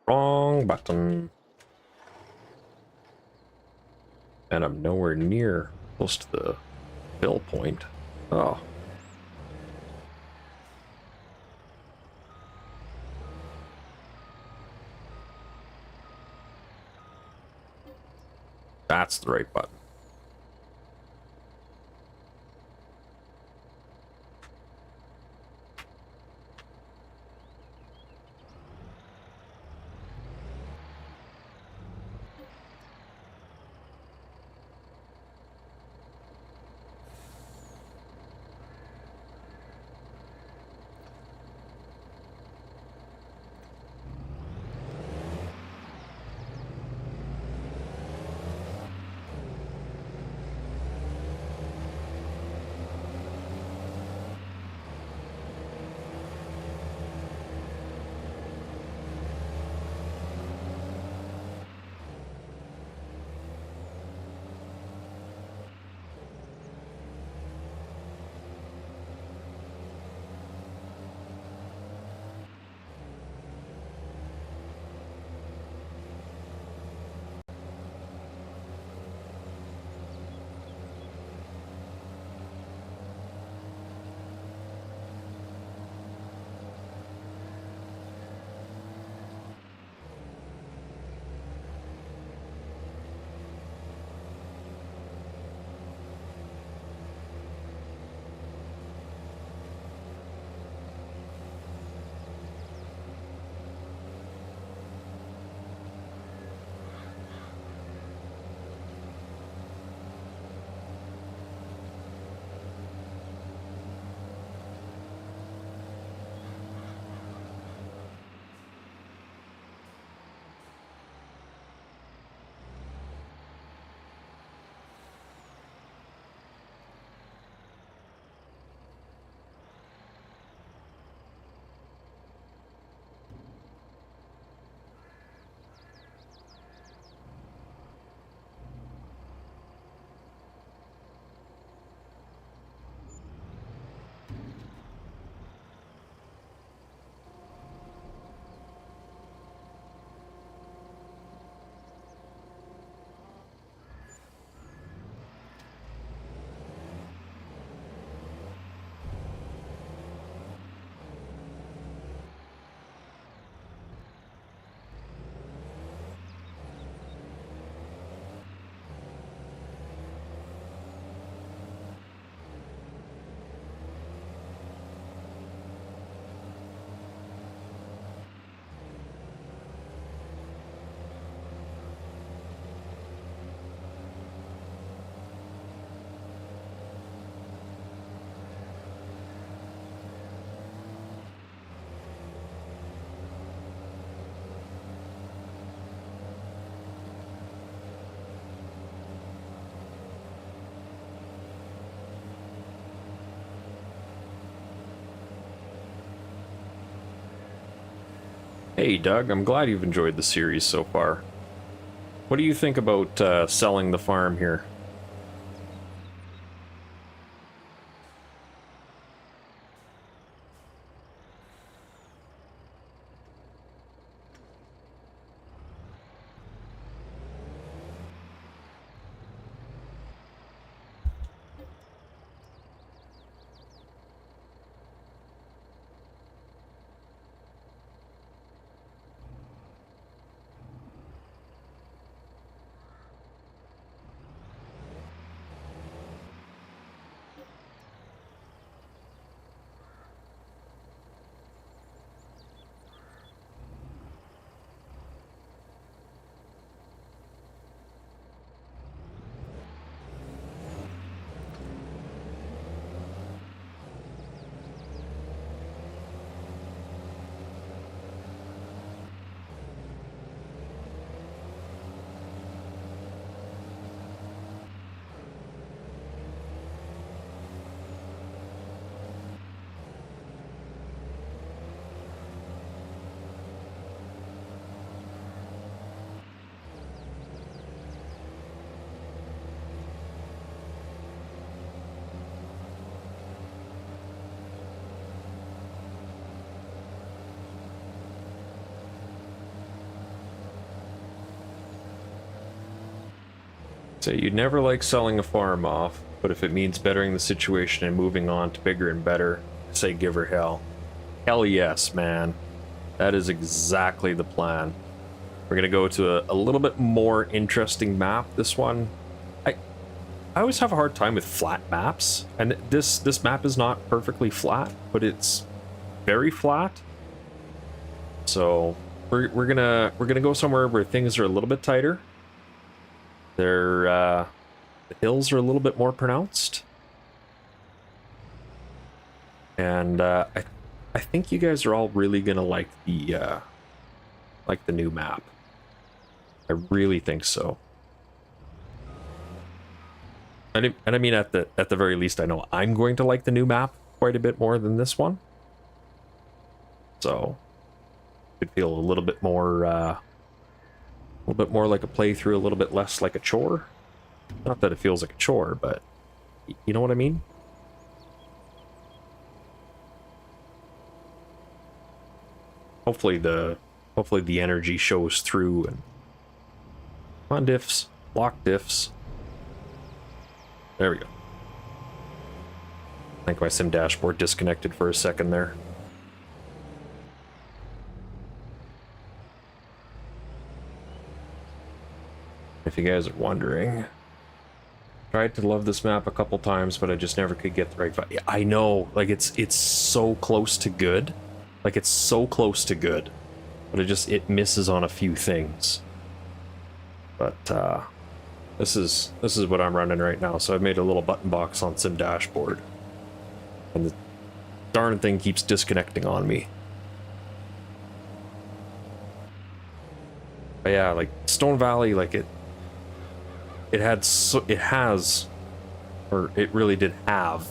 Wrong button. And I'm nowhere near close to the fill point. Oh. That's the right button. Hey Doug, I'm glad you've enjoyed the series so far. What do you think about selling the farm here? So you'd never like selling a farm off, but if it means bettering the situation and moving on to bigger and better, say give her hell. Hell yes, man. That is exactly the plan. We're gonna go to a little bit more interesting map. This one, I always have a hard time with flat maps, and this map is not perfectly flat, but it's very flat. So we're gonna go somewhere where things are a little bit tighter. The hills are a little bit more pronounced, and I think you guys are all really gonna like the new map. I really think so. And I mean, at the very least, I know I'm going to like the new map quite a bit more than this one. So it feel a little bit more like a playthrough, a little bit less like a chore. Not that it feels like a chore, but you know what I mean? Hopefully the energy shows through. And come on, diffs, lock diffs. There we go. I think my sim dashboard disconnected for a second there. If you guys are wondering, tried to love this map a couple times, but I just never could get the right vibe. I know, like it's so close to good, like it's so close to good, but it misses on a few things. But this is what I'm running right now. So I've made a little button box on sim dashboard, and the darn thing keeps disconnecting on me. But yeah, like Stone Valley, like it really did have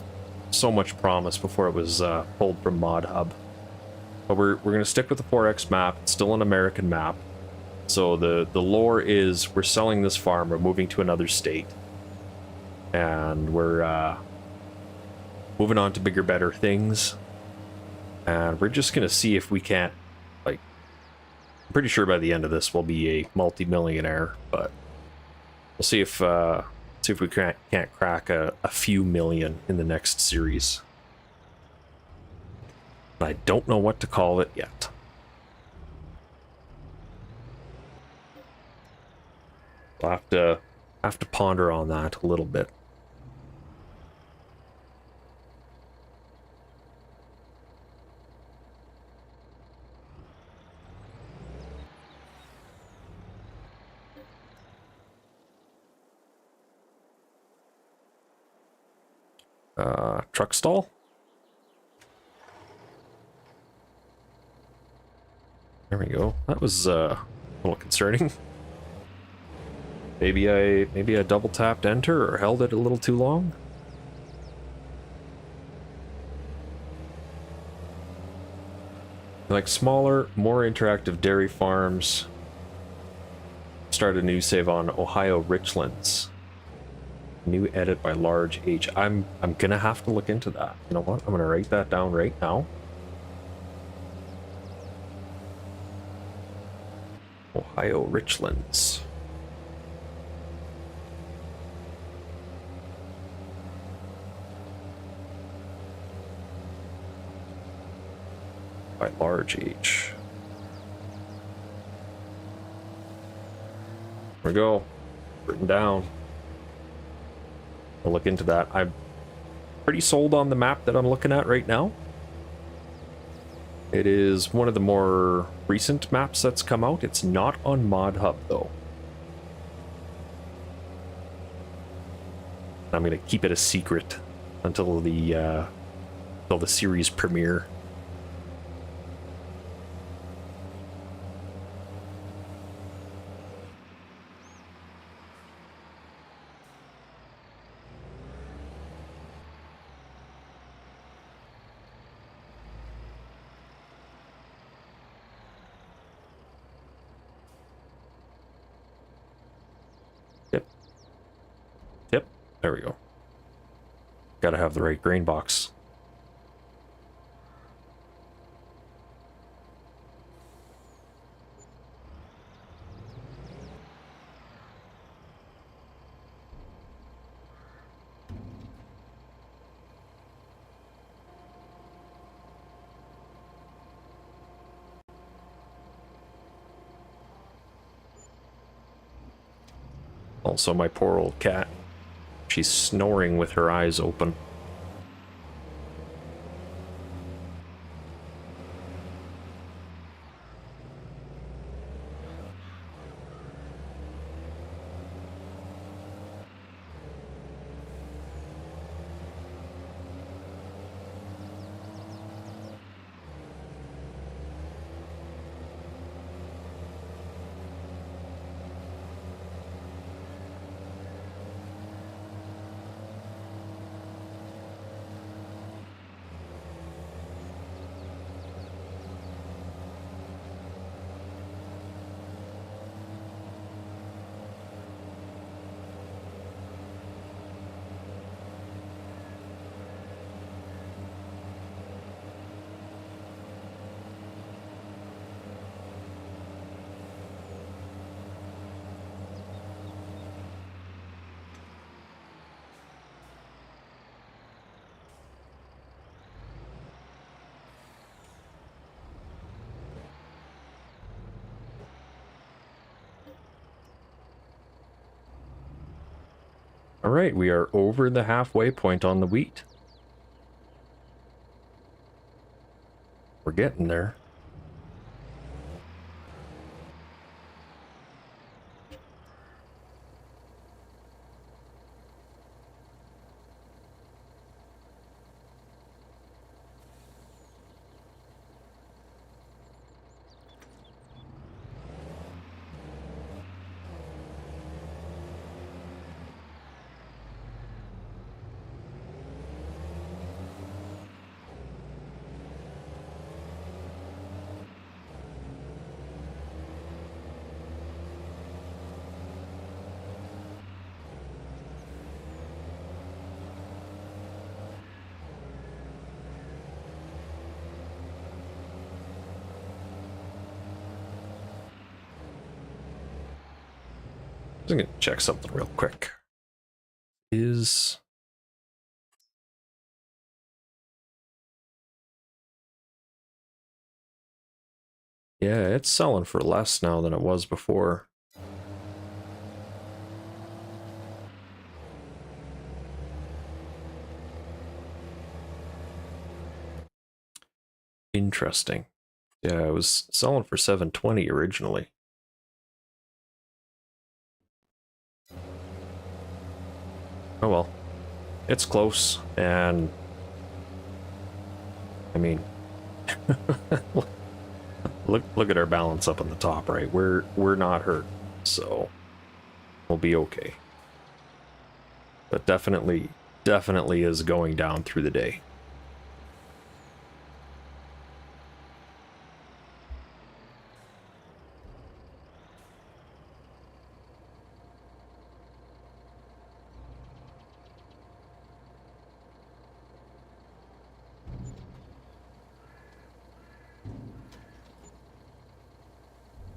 so much promise before it was pulled from Mod Hub. But we're gonna stick with the 4X map. It's still an American map. So the lore is we're selling this farm, we're moving to another state, and we're moving on to bigger, better things. And we're just gonna see if we can't, like, I'm pretty sure by the end of this we'll be a multi-millionaire, but we'll see if we can't crack a few million in the next series. I don't know what to call it yet. I'll have to ponder on that a little bit. Truck stall? There we go. That was a little concerning. Maybe I double tapped enter or held it a little too long. Like smaller, more interactive dairy farms. Start a new save on Ohio Richlands. New edit by Large H. I'm gonna have to look into that. You know what? I'm gonna write that down right now. Ohio Richlands. By Large H. There we go. Written down. I'll look into that. I'm pretty sold on the map that I'm looking at right now. It is one of the more recent maps that's come out. It's not on Mod Hub though. I'm gonna keep it a secret until the series premiere. Yep, there we go. Gotta have the right grain box. Also, my poor old cat. She's snoring with her eyes open. All right, we are over the halfway point on the wheat. We're getting there. I'm gonna check something real quick. Yeah, it's selling for less now than it was before. Interesting. Yeah, it was selling for 720 originally. Oh well. It's close, and I mean look at our balance up on the top, right? We're not hurt, so we'll be okay. But definitely is going down through the day.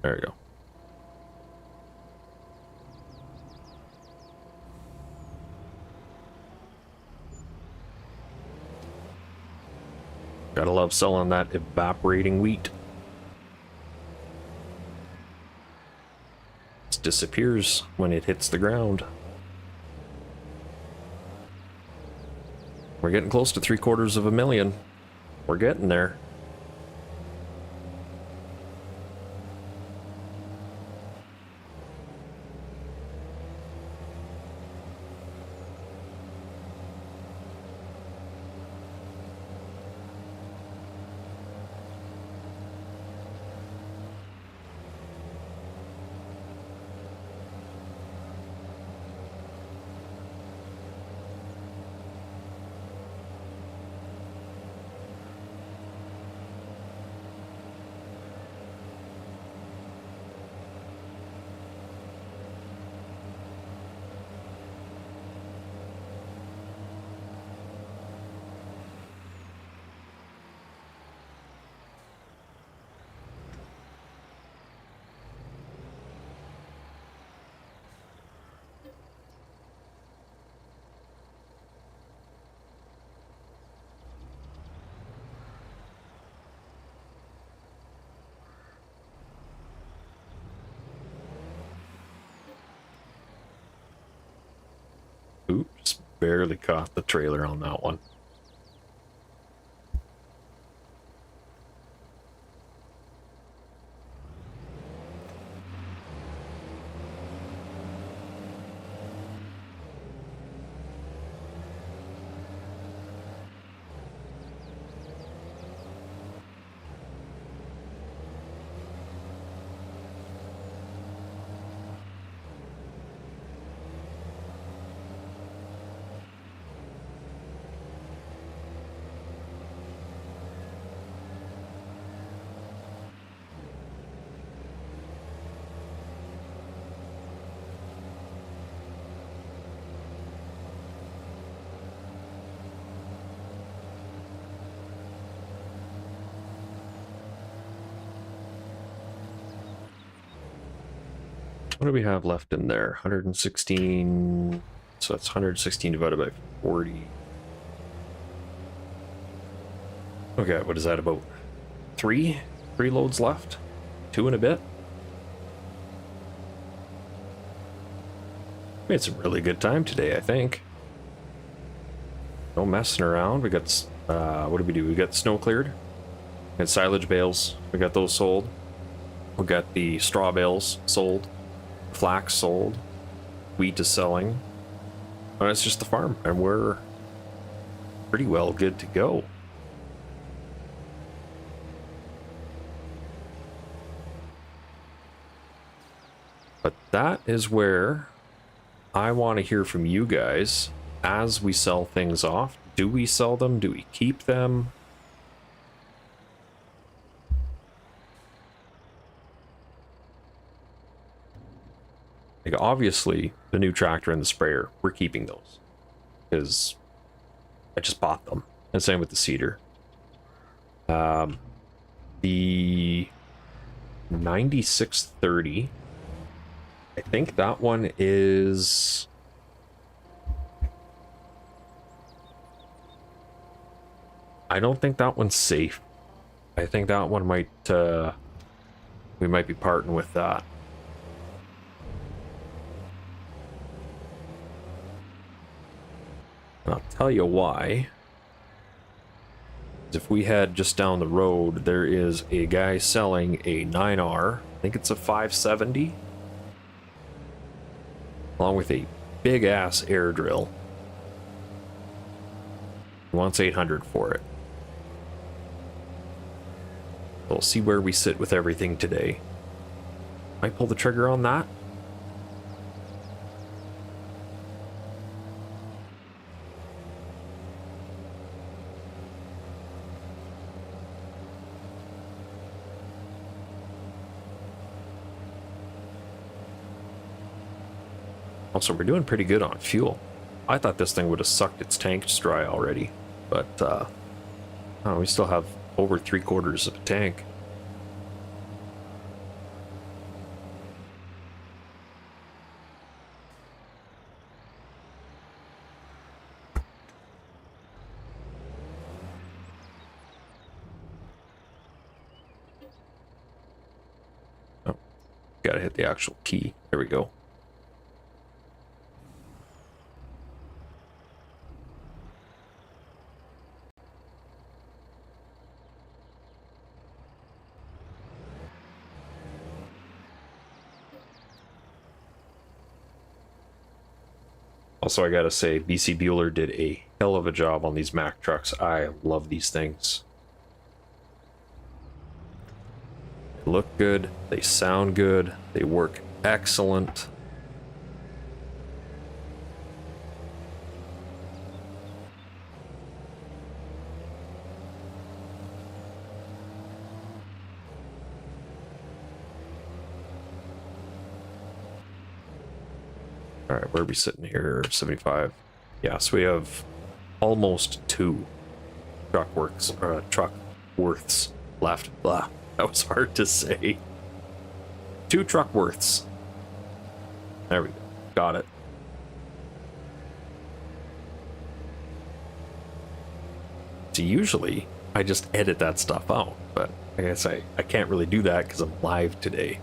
There we go. Gotta love selling that evaporating wheat. It disappears when it hits the ground. We're getting close to 750,000. We're getting there. Oops, barely caught the trailer on that one. What do we have left in there? 116. So that's 116 divided by 40. Okay, what is that, about three loads left? 2 and a bit. We had some really good time today, I think. No messing around. We got what did we do? We got snow cleared. We got silage bales. We got those sold. We got the straw bales sold. Flax sold. Wheat is selling. And it's just the farm, and we're pretty well good to go. But that is where I want to hear from you guys as we sell things off. Do we sell them? Do we keep them? Like, obviously, the new tractor and the sprayer, we're keeping those. Because I just bought them. And same with the seeder. The 9630, I think that one is... I don't think that one's safe. I think that one might, we might be parting with that. And I'll tell you why. If we head just down the road, there is a guy selling a 9R. I think it's a 570. Along with a big ass air drill. He wants 800 for it. We'll see where we sit with everything today. Might pull the trigger on that. Also, we're doing pretty good on fuel. I thought this thing would have sucked its tanks dry already, but oh, we still have over 3/4 of a tank. Gotta hit the actual key. There we go. Also, I gotta say, BC Bueller did a hell of a job on these Mack trucks. I love these things. They look good, they sound good, they work excellent. All right, where are we sitting here? 75. Yeah, so we have almost 2 truck worths left. Blah, that was hard to say. 2 truck worths. There we go. Got it. So usually I just edit that stuff out, but I guess I can't really do that because I'm live today.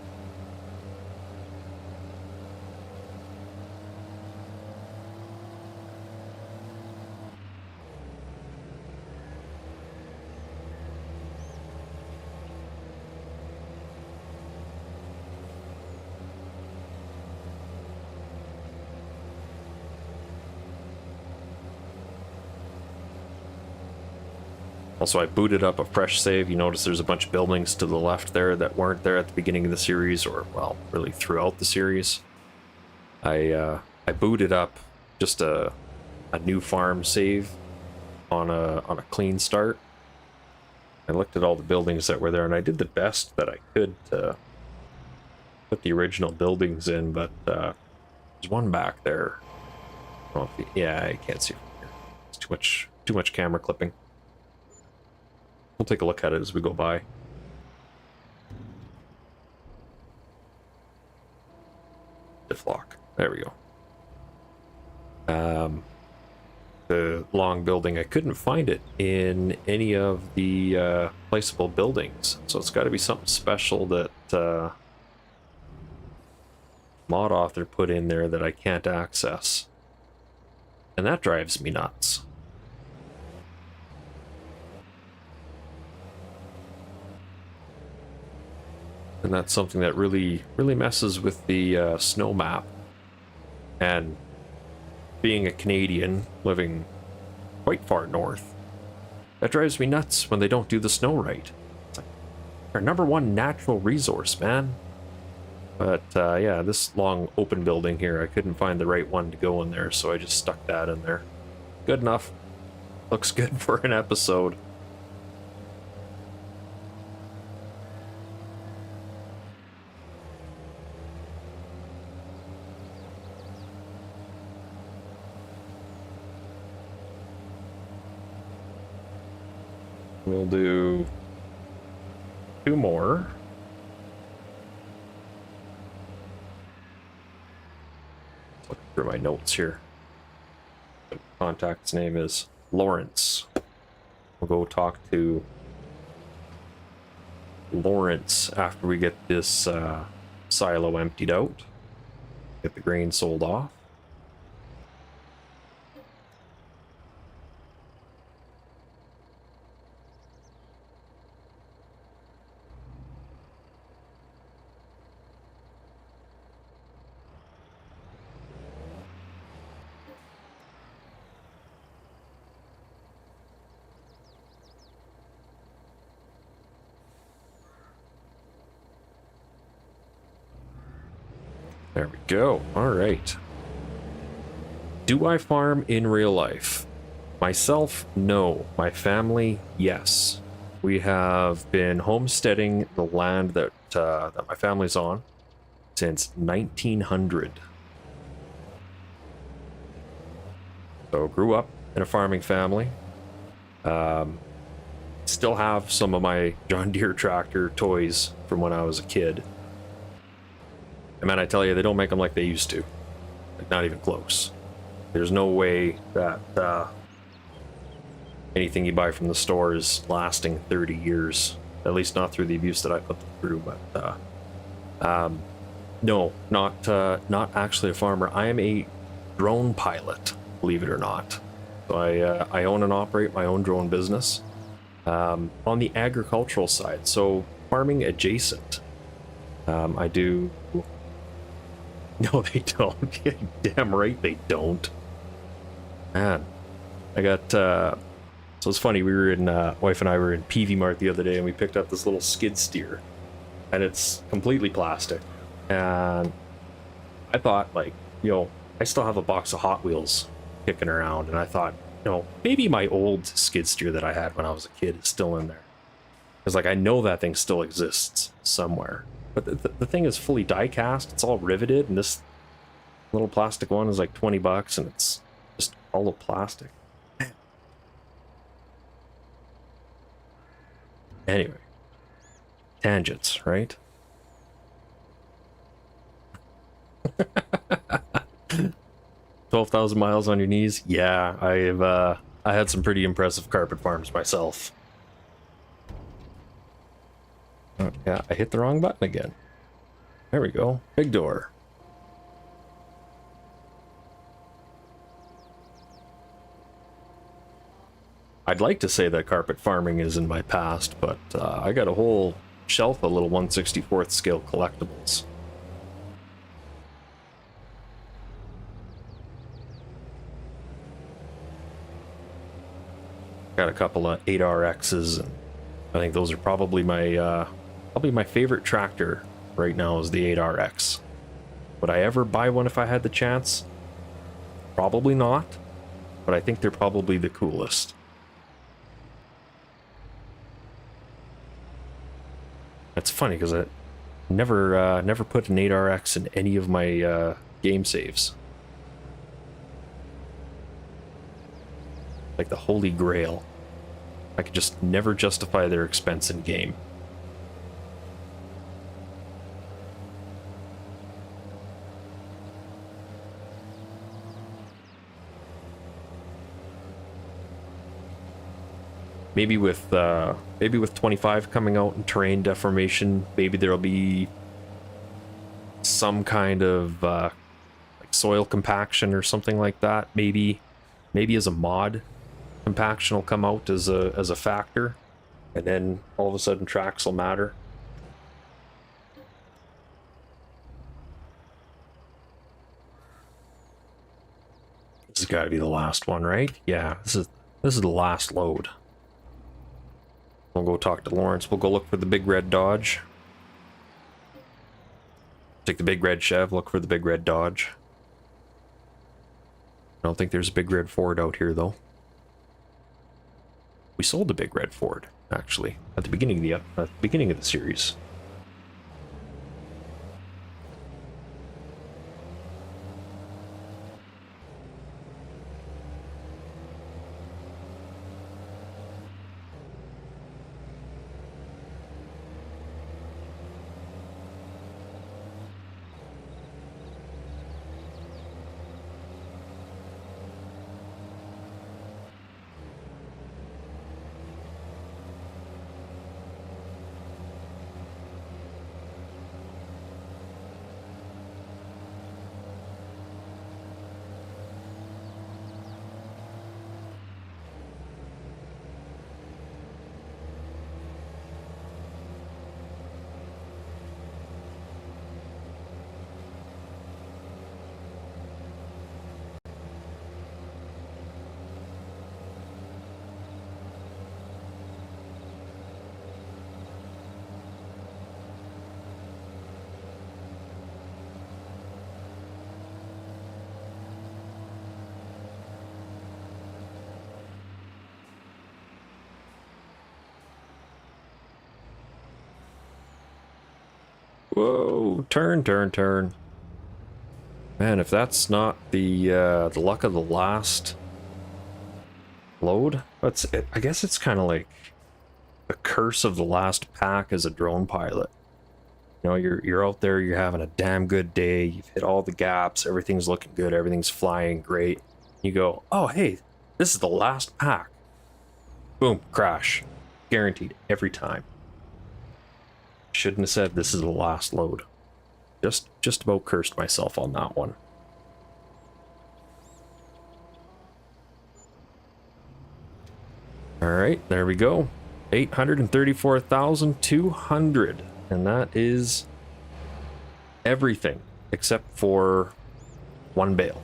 Also, I booted up a fresh save. You notice there's a bunch of buildings to the left there that weren't there at the beginning of the series, or, well, really throughout the series. I booted up just a new farm save on a clean start. I looked at all the buildings that were there, and I did the best that I could to put the original buildings in, but there's one back there. I don't know if yeah, I can't see from here. It's too much camera clipping. We'll take a look at it as we go by. Diff lock. There we go. The long building, I couldn't find it in any of the placeable buildings, so it's got to be something special that mod author put in there that I can't access, and that drives me nuts. And that's something that really messes with the snow map. And being a Canadian living quite far north, that drives me nuts when they don't do the snow right. It's like our #1 natural resource, man. But yeah, this long open building here, I couldn't find the right one to go in there, so I just stuck that in there. Good enough. Looks good for an episode. We'll do 2 more. Look through my notes here. The contact's name is Lawrence. We'll go talk to Lawrence after we get this silo emptied out. Get the grain sold off. There we go. All right. Do I farm in real life? Myself, no. My family, yes. We have been homesteading the land that that my family's on since 1900. So grew up in a farming family. Still have some of my John Deere tractor toys from when I was a kid. And man, I tell you, they don't make them like they used to. Like, not even close. There's no way that anything you buy from the store is lasting 30 years. At least not through the abuse that I put them through. But No, not actually a farmer. I am a drone pilot, believe it or not. So I own and operate my own drone business on the agricultural side. So farming adjacent. I do. No, they don't. Damn right they don't. Man, I got. So it's funny. We were in wife and I were in PV Mart the other day, and we picked up this little skid steer, and it's completely plastic. And I thought, like, I still have a box of Hot Wheels kicking around, and I thought, maybe my old skid steer that I had when I was a kid is still in there. Because, like, I know that thing still exists somewhere. But the thing is fully die cast, it's all riveted, and this little plastic one is like $20, and it's just all of plastic. Anyway, tangents, right? 12,000 miles on your knees? Yeah, I had some pretty impressive carpet farms myself. Oh, yeah, I hit the wrong button again. There we go. Big door. I'd like to say that carpet farming is in my past, but I got a whole shelf of little 1/64th scale collectibles. Got a couple of 8RXs, and I think those are probably my favorite tractor right now is the 8RX. Would I ever buy one if I had the chance? Probably not, but I think they're probably the coolest. It's funny because I never put an 8RX in any of my game saves. Like the holy grail. I could just never justify their expense in game. Maybe with 25 coming out in terrain deformation, maybe there'll be some kind of like soil compaction or something like that. Maybe as a mod, compaction will come out as a factor, and then all of a sudden tracks will matter. This has got to be the last one, right? Yeah, this is the last load. We'll go talk to Lawrence. We'll go look for the big red Dodge. Take the big red Chev, look for the big red Dodge. I don't think there's a big red Ford out here, though. We sold the big red Ford, actually, at the beginning of the series. Whoa, turn. Man, if that's not the luck of the last load, I guess it's kind of like the curse of the last pack as a drone pilot. You're out there, you're having a damn good day, you've hit all the gaps, everything's looking good, everything's flying great. You go, oh hey, this is the last pack. Boom, crash. Guaranteed every time. Shouldn't have said this is the last load. Just about cursed myself on that one. All right, there we go. 834,200. And that is everything except for one bale.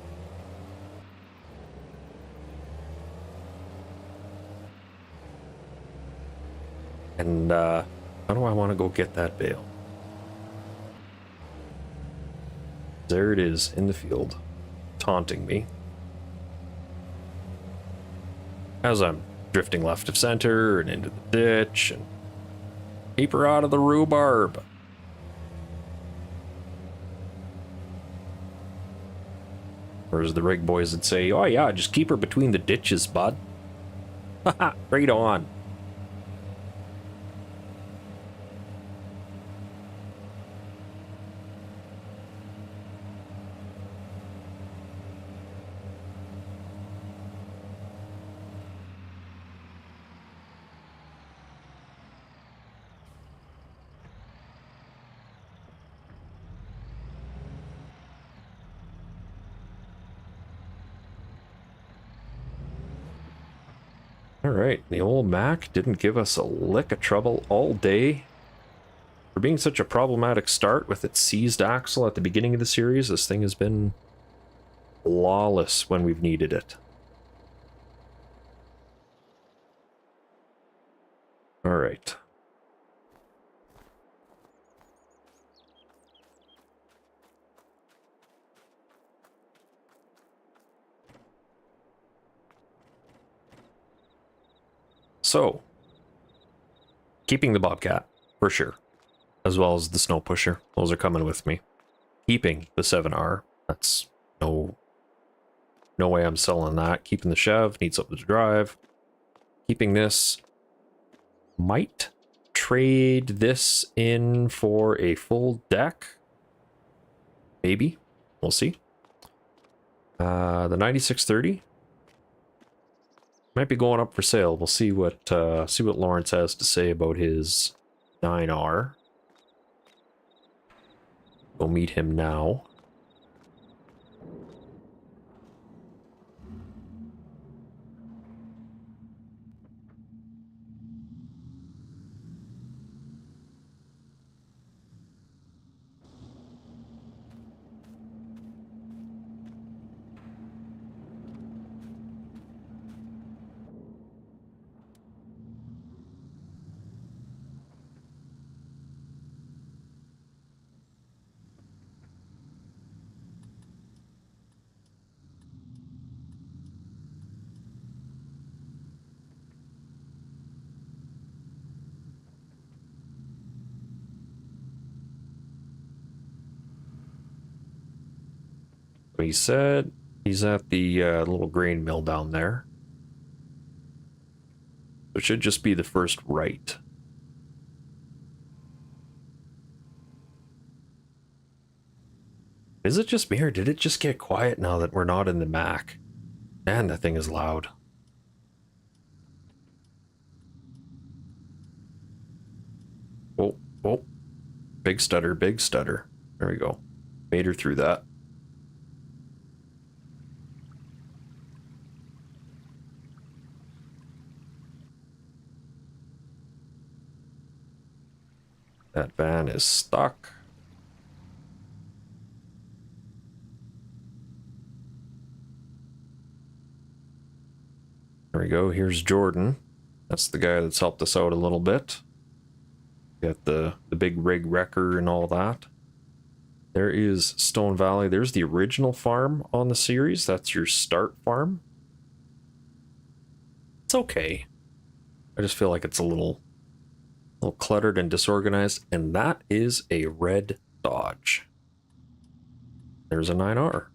And how do I want to go get that bale? There it is in the field, taunting me. As I'm drifting left of center and into the ditch, and keep her out of the rhubarb. Or as the rig boys would say, oh yeah, just keep her between the ditches, bud. Haha, right on. Alright, the old Mac didn't give us a lick of trouble all day. For being such a problematic start with its seized axle at the beginning of the series, this thing has been flawless when we've needed it. Alright. So, keeping the Bobcat, for sure, as well as the Snow Pusher. Those are coming with me. Keeping the 7R, that's no way I'm selling that. Keeping the Chev, needs something to drive. Keeping this, might trade this in for a full deck. Maybe, we'll see. The 9630. Might be going up for sale. We'll see what Lawrence has to say about his 9R. Go meet him now. He said he's at the little grain mill down there. It should just be the first right. Is it just me, or did it just get quiet now that we're not in the Mac? Man, that thing is loud. Oh, oh. Big stutter, big stutter. There we go. Made her through that. That van is stuck. There we go. Here's Jordan. That's the guy that's helped us out a little bit. Got the big rig wrecker and all that. There is Stone Valley. There's the original farm on the series. That's your start farm. It's okay. I just feel like it's a little cluttered and disorganized. And that is a red Dodge. There's a 9R.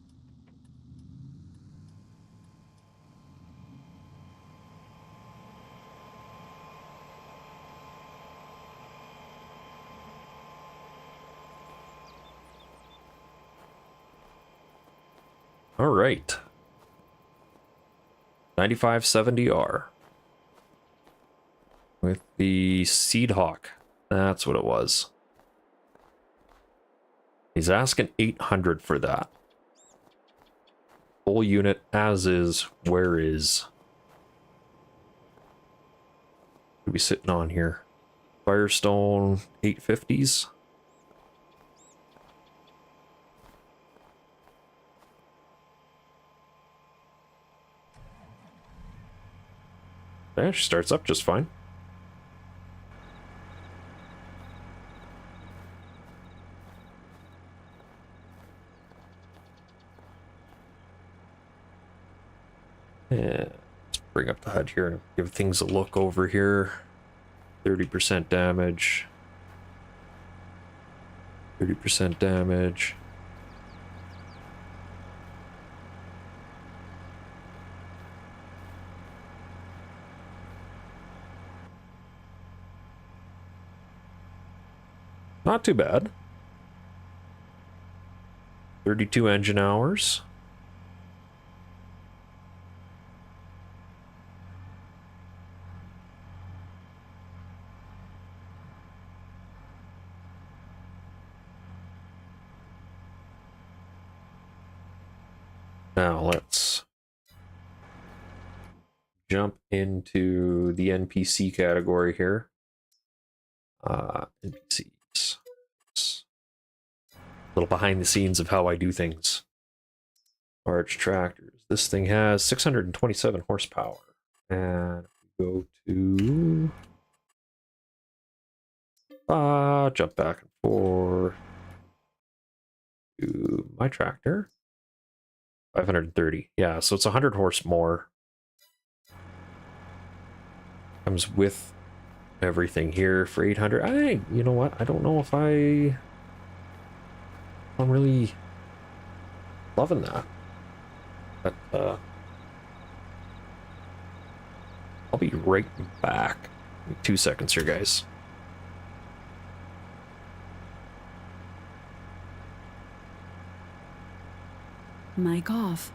All right. 9570R. With the Seed Hawk. That's what it was. He's asking 800 for that. Full unit as is. Where is? What are we sitting on here? Firestone 850s. Yeah, she starts up just fine. Yeah, let's bring up the HUD here and give things a look over here. 30% damage. 30% damage. Not too bad. 32 engine hours. Now let's jump into the NPC category here. NPCs. A little behind the scenes of how I do things. Large tractors. This thing has 627 horsepower. And go to jump back and forth to my tractor. 530. Yeah, so it's 100 horse more. Comes with everything here for 800. You know what? I don't know if I'm really loving that. But I'll be right back. 2 seconds here, guys.
Mic off.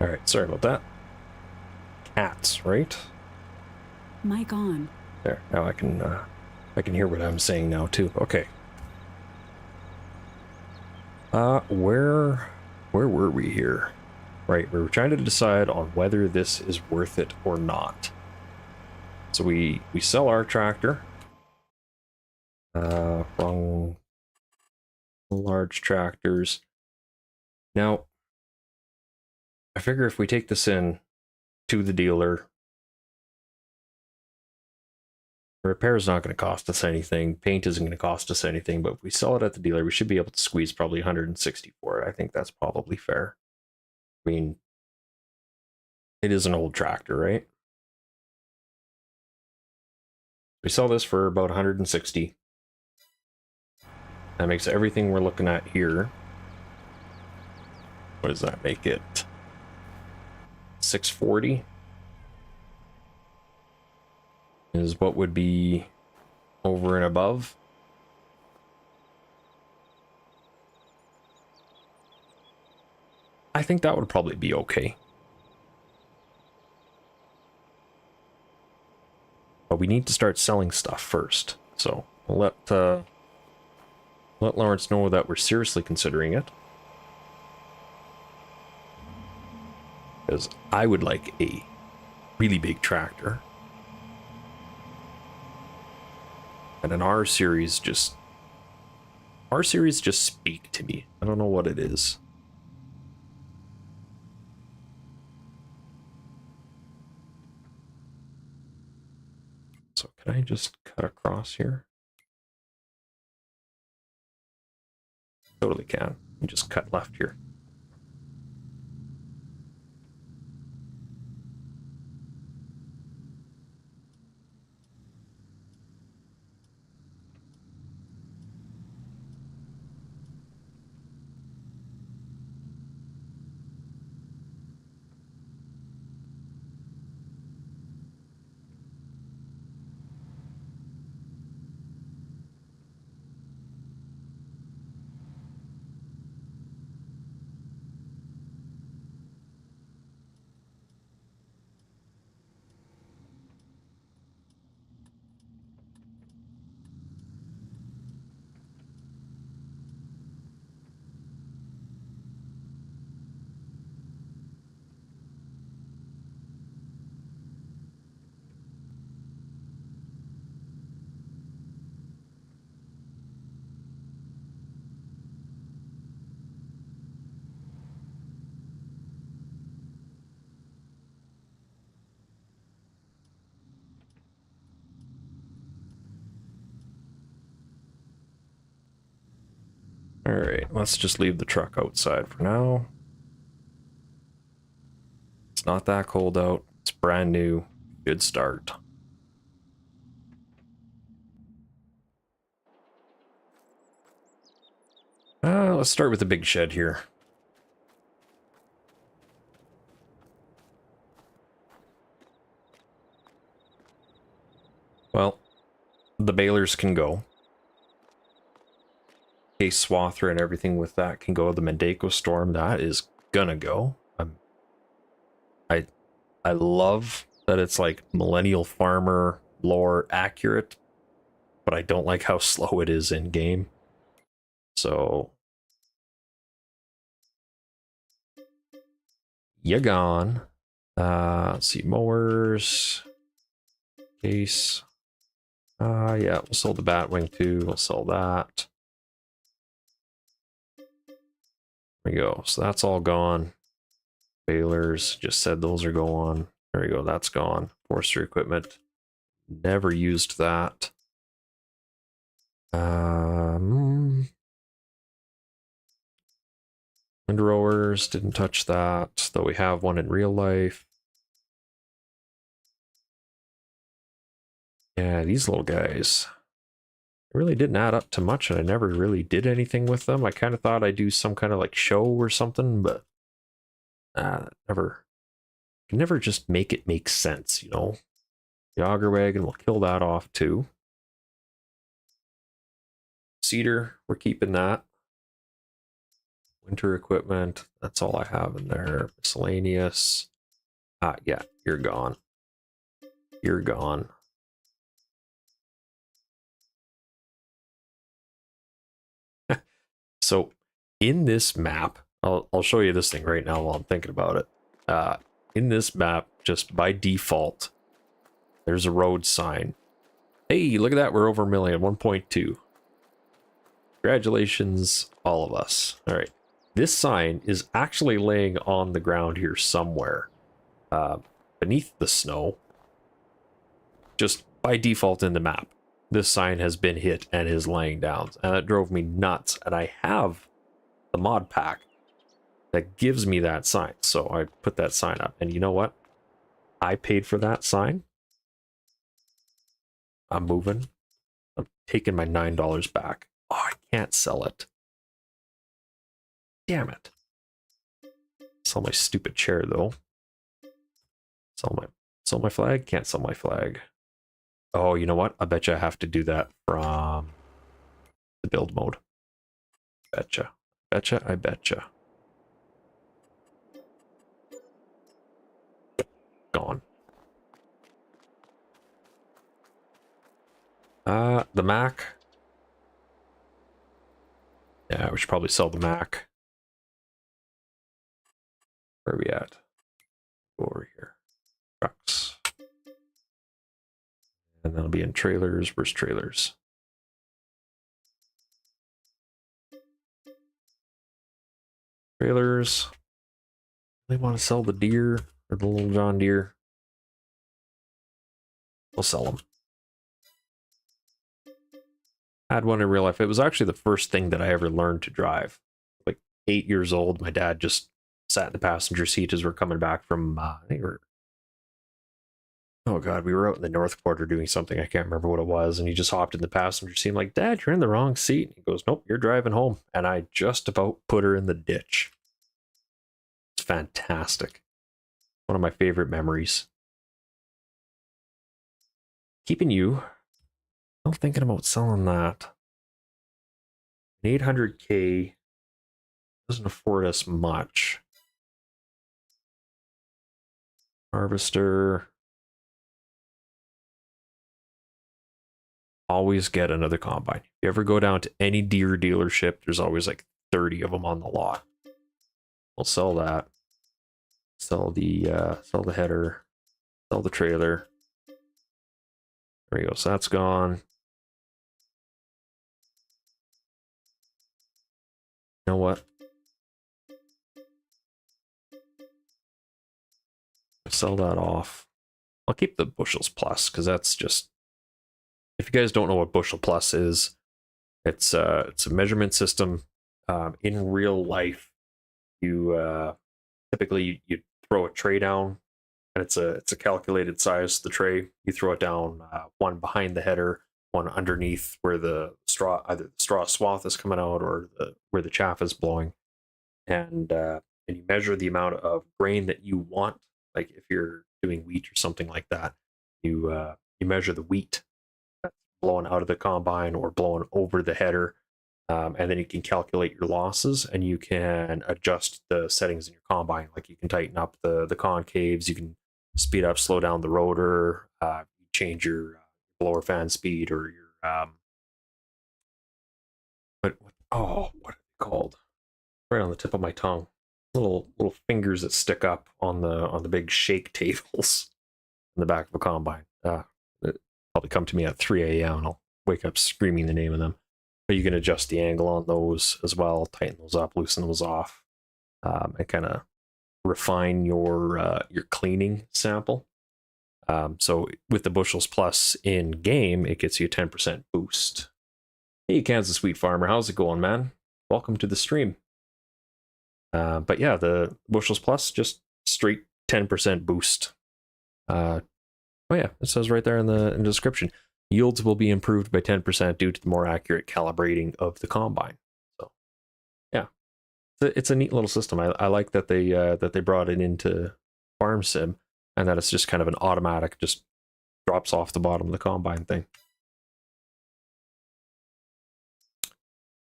All right, sorry about that. Cats, right?
Mic on.
There. Now I can hear what I'm saying now too. Okay. Where were we here? Right, we were trying to decide on whether this is worth it or not. So we sell our tractor. From large tractors. Now, I figure if we take this in to the dealer, repair is not going to cost us anything. Paint isn't going to cost us anything. But if we sell it at the dealer, we should be able to squeeze probably 160 for it. I think that's probably fair. I mean, it is an old tractor, right? We sell this for about 160. That makes everything we're looking at here. What does that make it? 640 is what would be over and above. I think that would probably be okay. But we need to start selling stuff first. So we'll let Lawrence know that we're seriously considering it. Because I would like a really big tractor. And an R series just speak to me. I don't know what it is. So can I just cut across here? Totally can. You just cut left here. Alright, let's just leave the truck outside for now. It's not that cold out. It's brand new. Good start. Let's start with the big shed here. Well, the balers can go. Case swather and everything with that can go. The Mendeco Storm, that is gonna go. I love that it's like Millennial Farmer lore accurate, but I don't like how slow it is in game. So you're gone. Let's see, mowers. Case. Yeah, we'll sell the Batwing too. We'll sell that. There we go. So that's all gone. Balers, just said those are going. There we go, that's gone. Forestry equipment. Never used that. Windrowers, didn't touch that, though we have one in real life. Yeah, these little guys really didn't add up to much, and I never really did anything with them. I kind of thought I'd do some kind of like show or something, but never just make it make sense, you know. The auger wagon, we'll kill that off too. Cedar, we're keeping that. Winter equipment, that's all I have in there. Miscellaneous. Yeah, you're gone. You're gone. So in this map, I'll show you this thing right now while I'm thinking about it. In this map, just by default, there's a road sign. Hey, look at that, we're over a million, 1.2. Congratulations, all of us. All right. This sign is actually laying on the ground here somewhere. Beneath the snow. Just by default in the map. This sign has been hit and is laying down. And that drove me nuts. And I have the mod pack that gives me that sign. So I put that sign up. And you know what? I paid for that sign. I'm moving. I'm taking my $9 back. Oh, I can't sell it. Damn it. Sell my stupid chair though. Sell my flag? Can't sell my flag. Oh, you know what? I bet you I have to do that from the build mode. Betcha. Betcha, I betcha. Gone. The Mac. Yeah, we should probably sell the Mac. Where are we at? Go over here. Trucks. And that'll be in trailers. Where's trailers? Trailers. They want to sell the deer or the little John Deere. We'll sell them. I had one in real life. It was actually the first thing that I ever learned to drive. Like 8 years old, my dad just sat in the passenger seat as we're coming back from, I think we were, oh God, we were out in the North Quarter doing something. I can't remember what it was. And he just hopped in the passenger seat. I'm like, Dad, you're in the wrong seat. He goes, nope, you're driving home. And I just about put her in the ditch. It's fantastic. One of my favorite memories. Keeping you. I'm thinking about selling that. An 800K doesn't afford us much. Harvester. Always get another combine. If you ever go down to any deer dealership, there's always like 30 of them on the lot. We'll sell that. Sell the header. Sell the trailer. There you go. So that's gone. You know what? Sell that off. I'll keep the bushels plus because that's just. If you guys don't know what bushel plus is, it's a measurement system. In real life, you typically you throw a tray down, and it's a calculated size. The tray you throw it down, one behind the header, one underneath where the straw, either the straw swath is coming out or where the chaff is blowing, and you measure the amount of grain that you want. Like if you're doing wheat or something like that, you measure the wheat that's blowing out of the combine or blowing over the header, and then you can calculate your losses and you can adjust the settings in your combine. Like you can tighten up the concaves, you can speed up, slow down the rotor, change your blower fan speed or your what are they called? Right on the tip of my tongue. Little fingers that stick up on the big shake tables in the back of a combine. It probably come to me at 3 a.m. and I'll wake up screaming the name of them. But you can adjust the angle on those as well, tighten those up, loosen those off, and kind of refine your cleaning sample. So with the bushels plus in game, it gets you a 10% boost. Hey, Kansas Wheat Farmer, how's it going, man? Welcome to the stream. But yeah, the bushels plus just straight 10% boost. Oh yeah, it says right there in the description. Yields will be improved by 10% due to the more accurate calibrating of the combine. So yeah, it's a neat little system. I like that they brought it into Farm Sim and that it's just kind of an automatic, just drops off the bottom of the combine thing.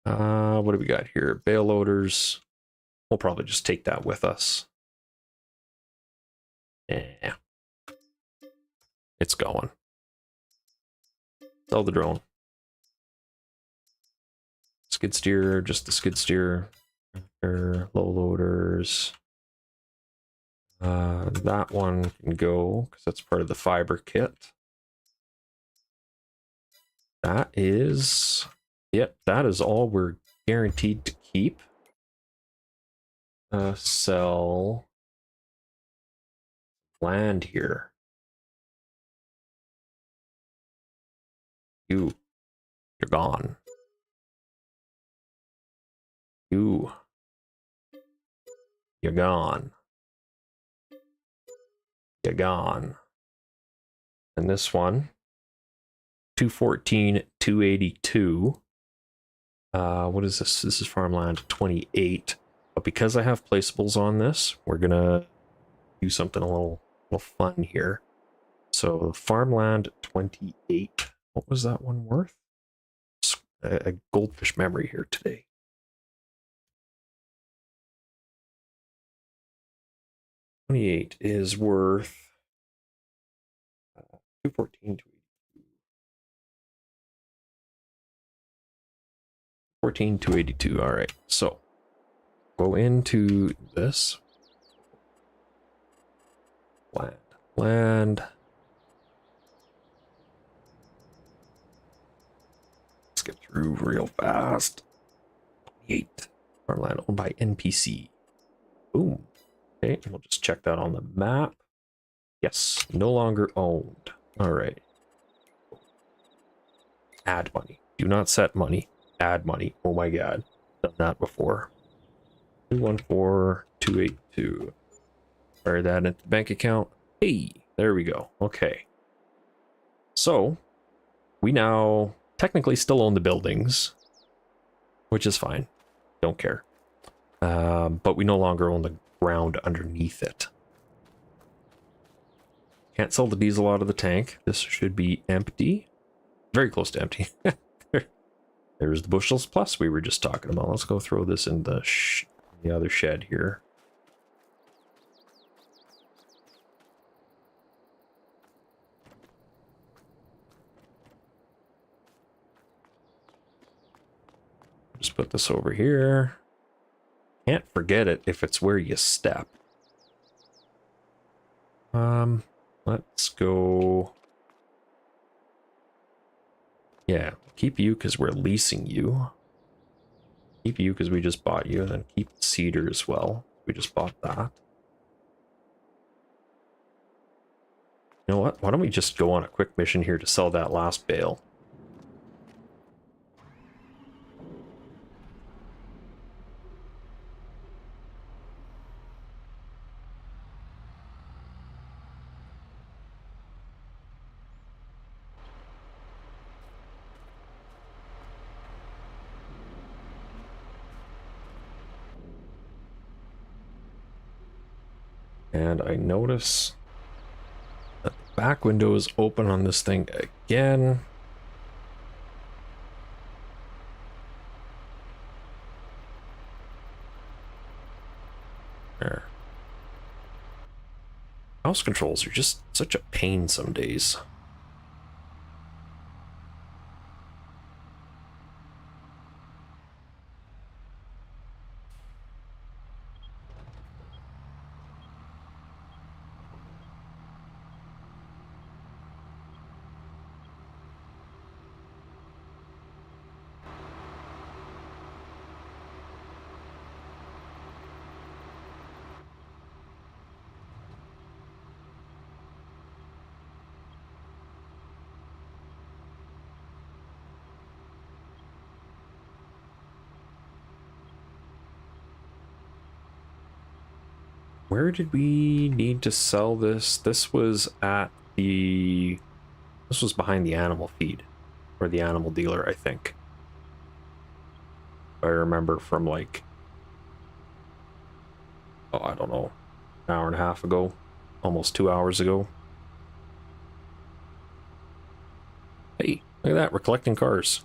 What do we got here? Bale loaders. We'll probably just take that with us. Yeah. It's going. Sell the drone. Skid steer, just the skid steer. Low loaders. That one can go because that's part of the fiber kit. That is, yep, that is all we're guaranteed to keep. Sell land here. You're gone. You're gone. You're gone. And this one, 214, 282. What is this? This is farmland 28. But because I have placeables on this, we're gonna do something a little fun here. So farmland 28. What was that one worth? A goldfish memory here today. $28 is worth 214. 14,282. All right, so go into this land. Let's get through real fast. 8 farmland owned by NPC. Boom. Okay, we'll just check that on the map. Yes, no longer owned. All right. Add money. Do not set money. Add money. Oh my god. Done that before. 214282. Fire that into the bank account. Hey, there we go. Okay. So, we now technically still own the buildings, which is fine. Don't care. But we no longer own the ground underneath it. Can't sell the diesel out of the tank. This should be empty. Very close to empty. There's the bushels plus we were just talking about. Let's go throw this in the other shed here. Just put this over here. Can't forget it if it's where you step. Let's go. Yeah, keep you because we're leasing you. Keep you because we just bought you, and then keep cedar as well. We just bought that. You know what? Why don't we just go on a quick mission here to sell that last bale? And I notice that the back window is open on this thing again. There. Mouse controls are just such a pain some days. Where did we need to sell this? This was behind the animal feed, or the animal dealer, I think. I remember from like, oh, I don't know, an hour and a half ago, almost 2 hours ago. Hey, look at that, we're collecting cars.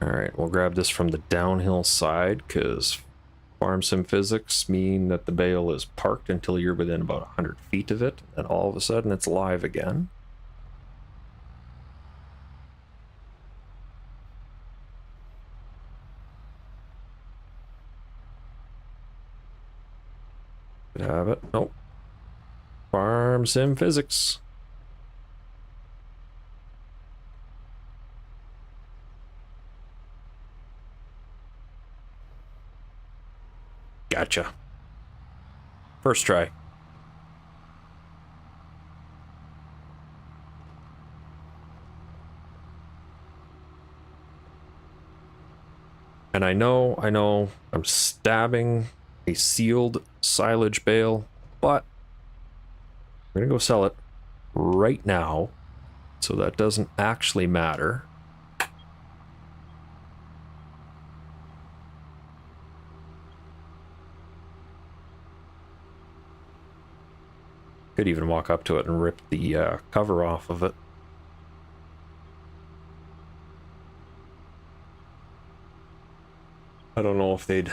Alright, we'll grab this from the downhill side, because farm sim physics mean that the bale is parked until you're within about 100 feet of it, and all of a sudden it's live again. Could have it. Nope. Farm sim physics. Gotcha. First try. And I know, I'm stabbing a sealed silage bale, but we're gonna go sell it right now, so that doesn't actually matter. Could even walk up to it and rip the cover off of it. I don't know if they'd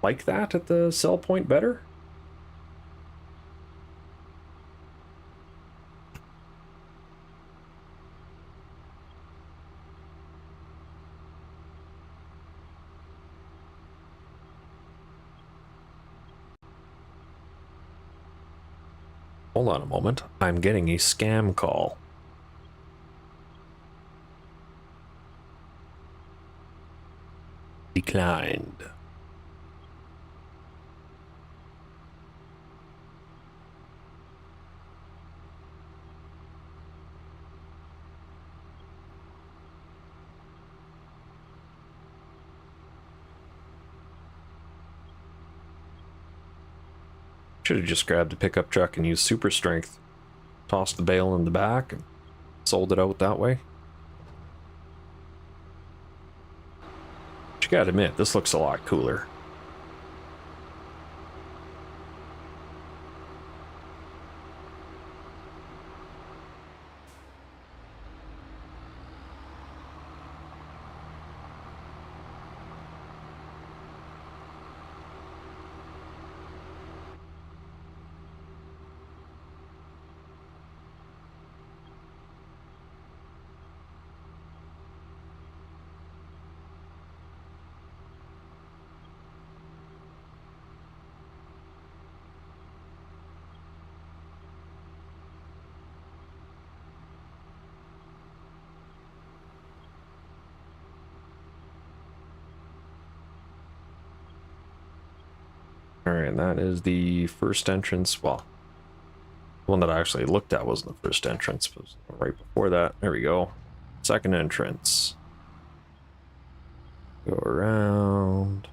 like that at the sell point better. Hold on a moment. I'm getting a scam call. Declined. Should have just grabbed a pickup truck and used super strength. Tossed the bale in the back and sold it out that way. But you gotta admit, this looks a lot cooler. Alright, that is the first entrance. Well, the one that I actually looked at wasn't the first entrance, but it was right before that. There we go. Second entrance. Go around.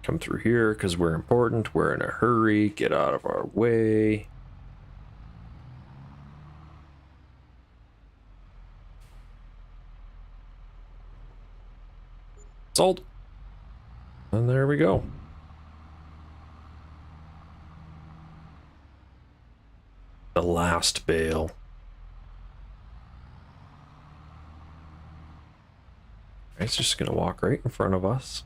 Come through here because we're important. We're in a hurry. Get out of our way. Sold. And there we go. The last bale. It's just gonna walk right in front of us.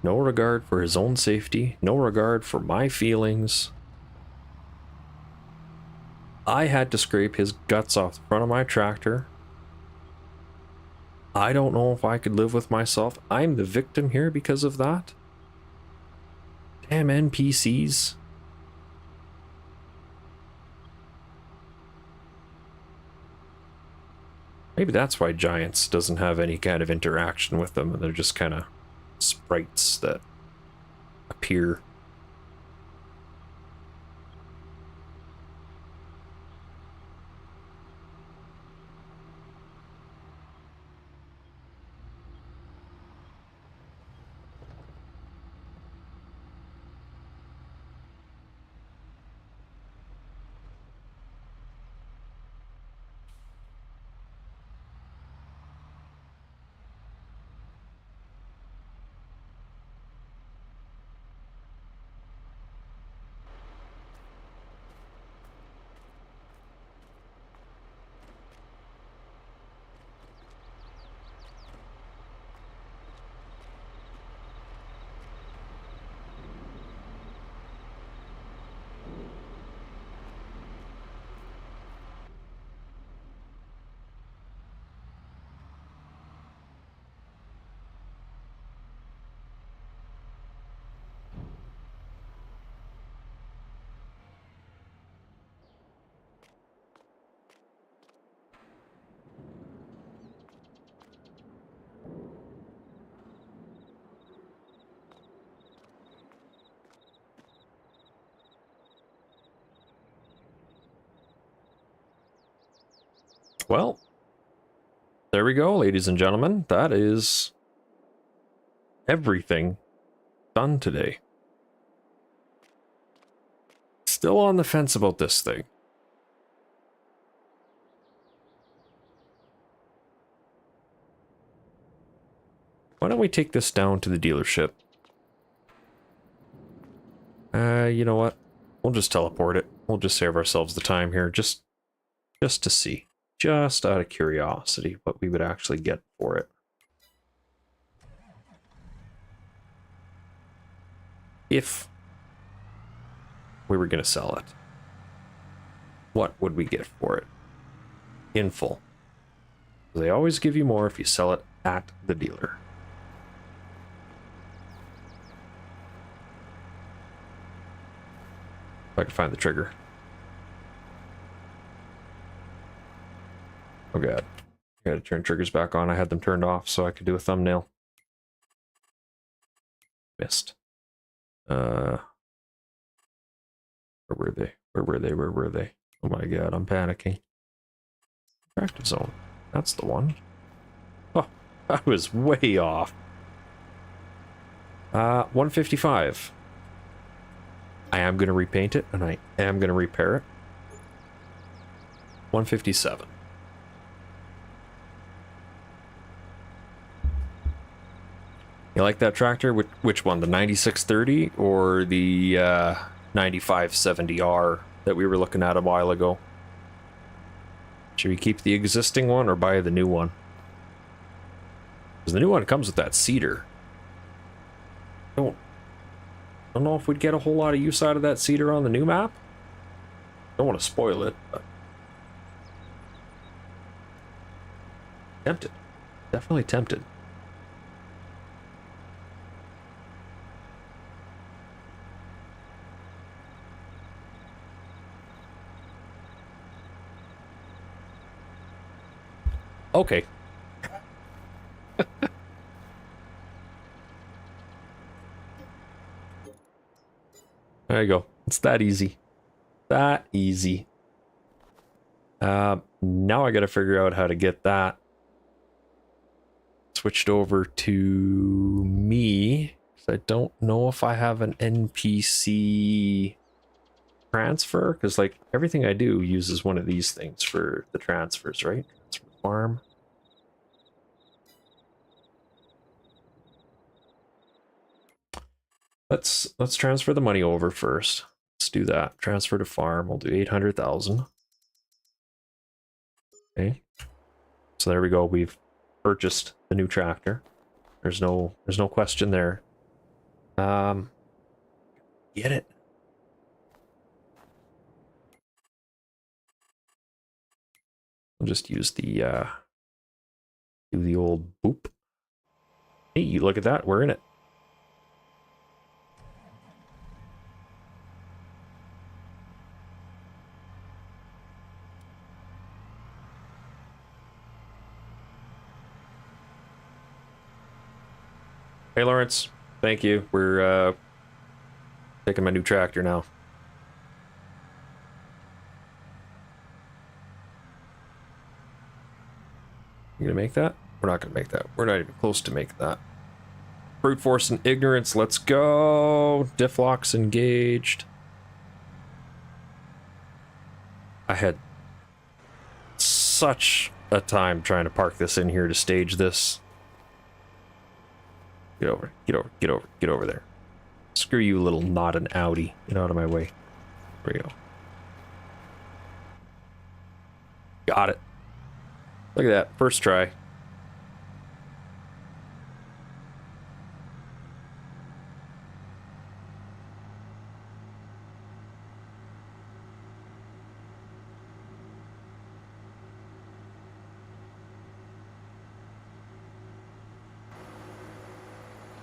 No regard for his own safety, no regard for my feelings. I had to scrape his guts off the front of my tractor. I don't know if I could live with myself. I'm the victim here because of that. Damn NPCs. Maybe that's why Giants doesn't have any kind of interaction with them, and they're just kind of sprites that appear. Well, there we go, ladies and gentlemen. That is everything done today. Still on the fence about this thing. Why don't we take this down to the dealership? You know what? We'll just teleport it. We'll just save ourselves the time here, just to see. Just out of curiosity, what we would actually get for it. If we were going to sell it, what would we get for it? In full. They always give you more if you sell it at the dealer. If I can find the trigger. Oh god. I gotta turn triggers back on. I had them turned off so I could do a thumbnail. Missed. Where were they? Where were they? Where were they? Oh my god, I'm panicking. Practice zone. That's the one. Oh, I was way off. 155. I am going to repaint it, and I am going to repair it. 157. You like that tractor? Which one? The 9630 or the 9570R that we were looking at a while ago? Should we keep the existing one or buy the new one? Because the new one comes with that cedar. Don't know if we'd get a whole lot of use out of that cedar on the new map. Don't want to spoil it, but tempted. Definitely tempted. Okay. There you go. It's that easy. That easy. Now I gotta figure out how to get that switched over to me. I don't know if I have an NPC transfer, because like everything I do uses one of these things for the transfers, right? Transfer farm. Let's transfer the money over first. Let's do that. Transfer to farm. We'll do 800,000. Okay. So there we go. We've purchased the new tractor. There's no question there. Get it. I'll just use the do the old boop. Hey, look at that. We're in it. Hey, Lawrence. Thank you. We're taking my new tractor now. You gonna make that? We're not gonna make that. We're not even close to make that. Brute force and ignorance. Let's go. Diff locks engaged. I had such a time trying to park this in here to stage this. Get over, get over, get over, get over there. Screw you, little not an Audi. Get out of my way. There we go. Got it. Look at that. First try.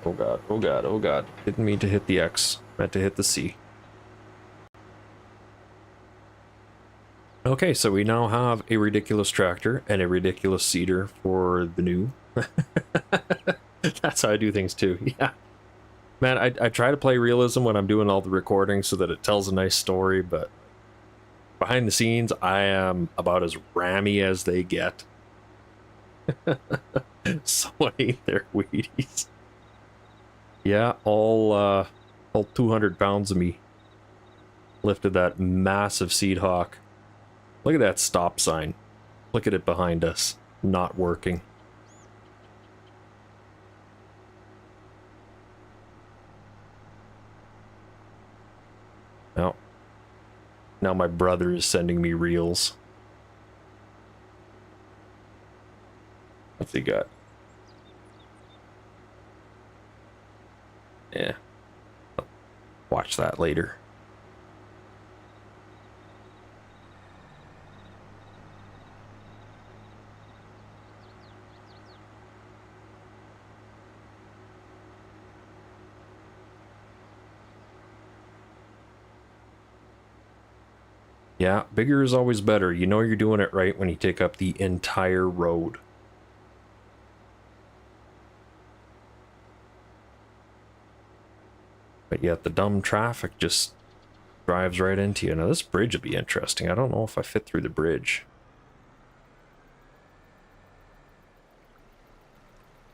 Oh god, oh god, oh god. Didn't mean to hit the X. Meant to hit the C. Okay, so we now have a ridiculous tractor and a ridiculous seeder for the new. That's how I do things too, yeah. Man, I try to play realism when I'm doing all the recording so that it tells a nice story, but Behind the scenes, I am about as rammy as they get. Someone ate their Wheaties. Yeah, all 200 pounds of me lifted that massive seed hawk. Look at that stop sign. Look at it behind us, not working. Now my brother is sending me reels. What's he got? Yeah. Watch that later. Yeah, bigger is always better. You know you're doing it right when you take up the entire road. But yet the dumb traffic just drives right into you. Now this bridge would be interesting. I don't know if I fit through the bridge.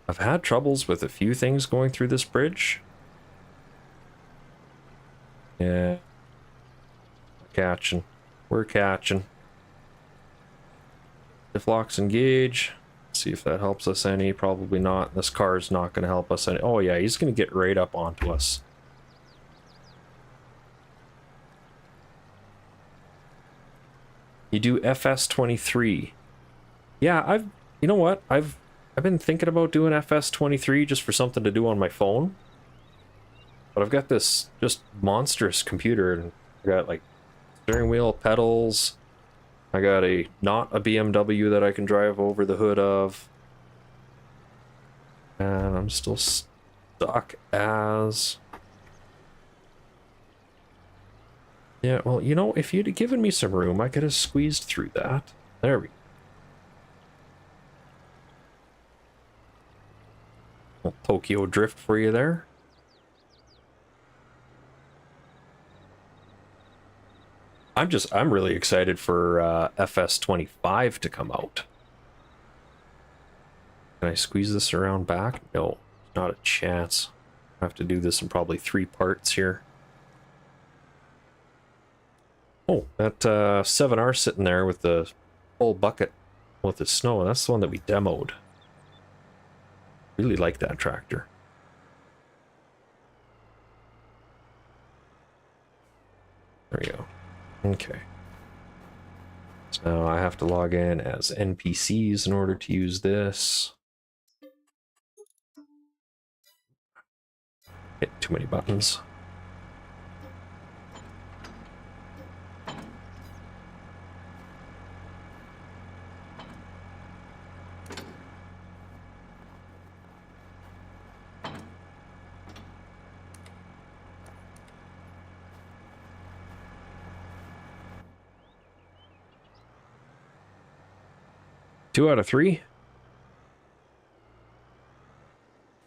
I've had troubles with a few things going through this bridge. Yeah. Catching. We're catching. If locks engage. See if that helps us any. Probably not. This car is not going to help us any. Oh yeah, he's going to get right up onto us. You do FS23. Yeah, you know what? I've been thinking about doing FS23 just for something to do on my phone. But I've got this just monstrous computer, and I got like steering wheel, pedals. I got not a BMW that I can drive over the hood of. And I'm still stuck as... Yeah, well, you know, if you'd have given me some room, I could have squeezed through that. There we go. Little Tokyo drift for you there. I'm really excited for FS25 to come out. Can I squeeze this around back? No, not a chance. I have to do this in probably 3 parts here. Oh, that 7R sitting there with the full bucket with the snow. That's the one that we demoed. Really like that tractor. There we go. Okay. So now I have to log in as NPCs in order to use this. Hit too many buttons. Two out of 3.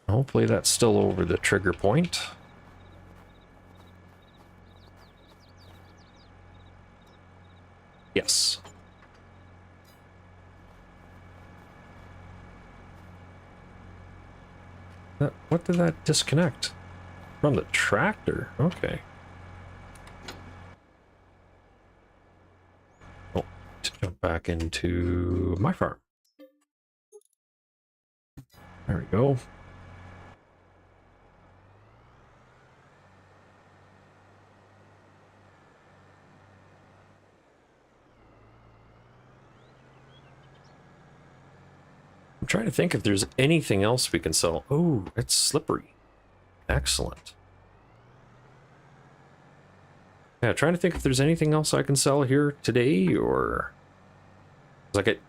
Hopefully that's still over the trigger point. Yes. What did that disconnect? From the tractor? Okay. Oh, to jump back into my farm. There we go. I'm trying to think if there's anything else we can sell. Oh, it's slippery. Excellent. Yeah, trying to think if there's anything else I can sell here today, or... Like,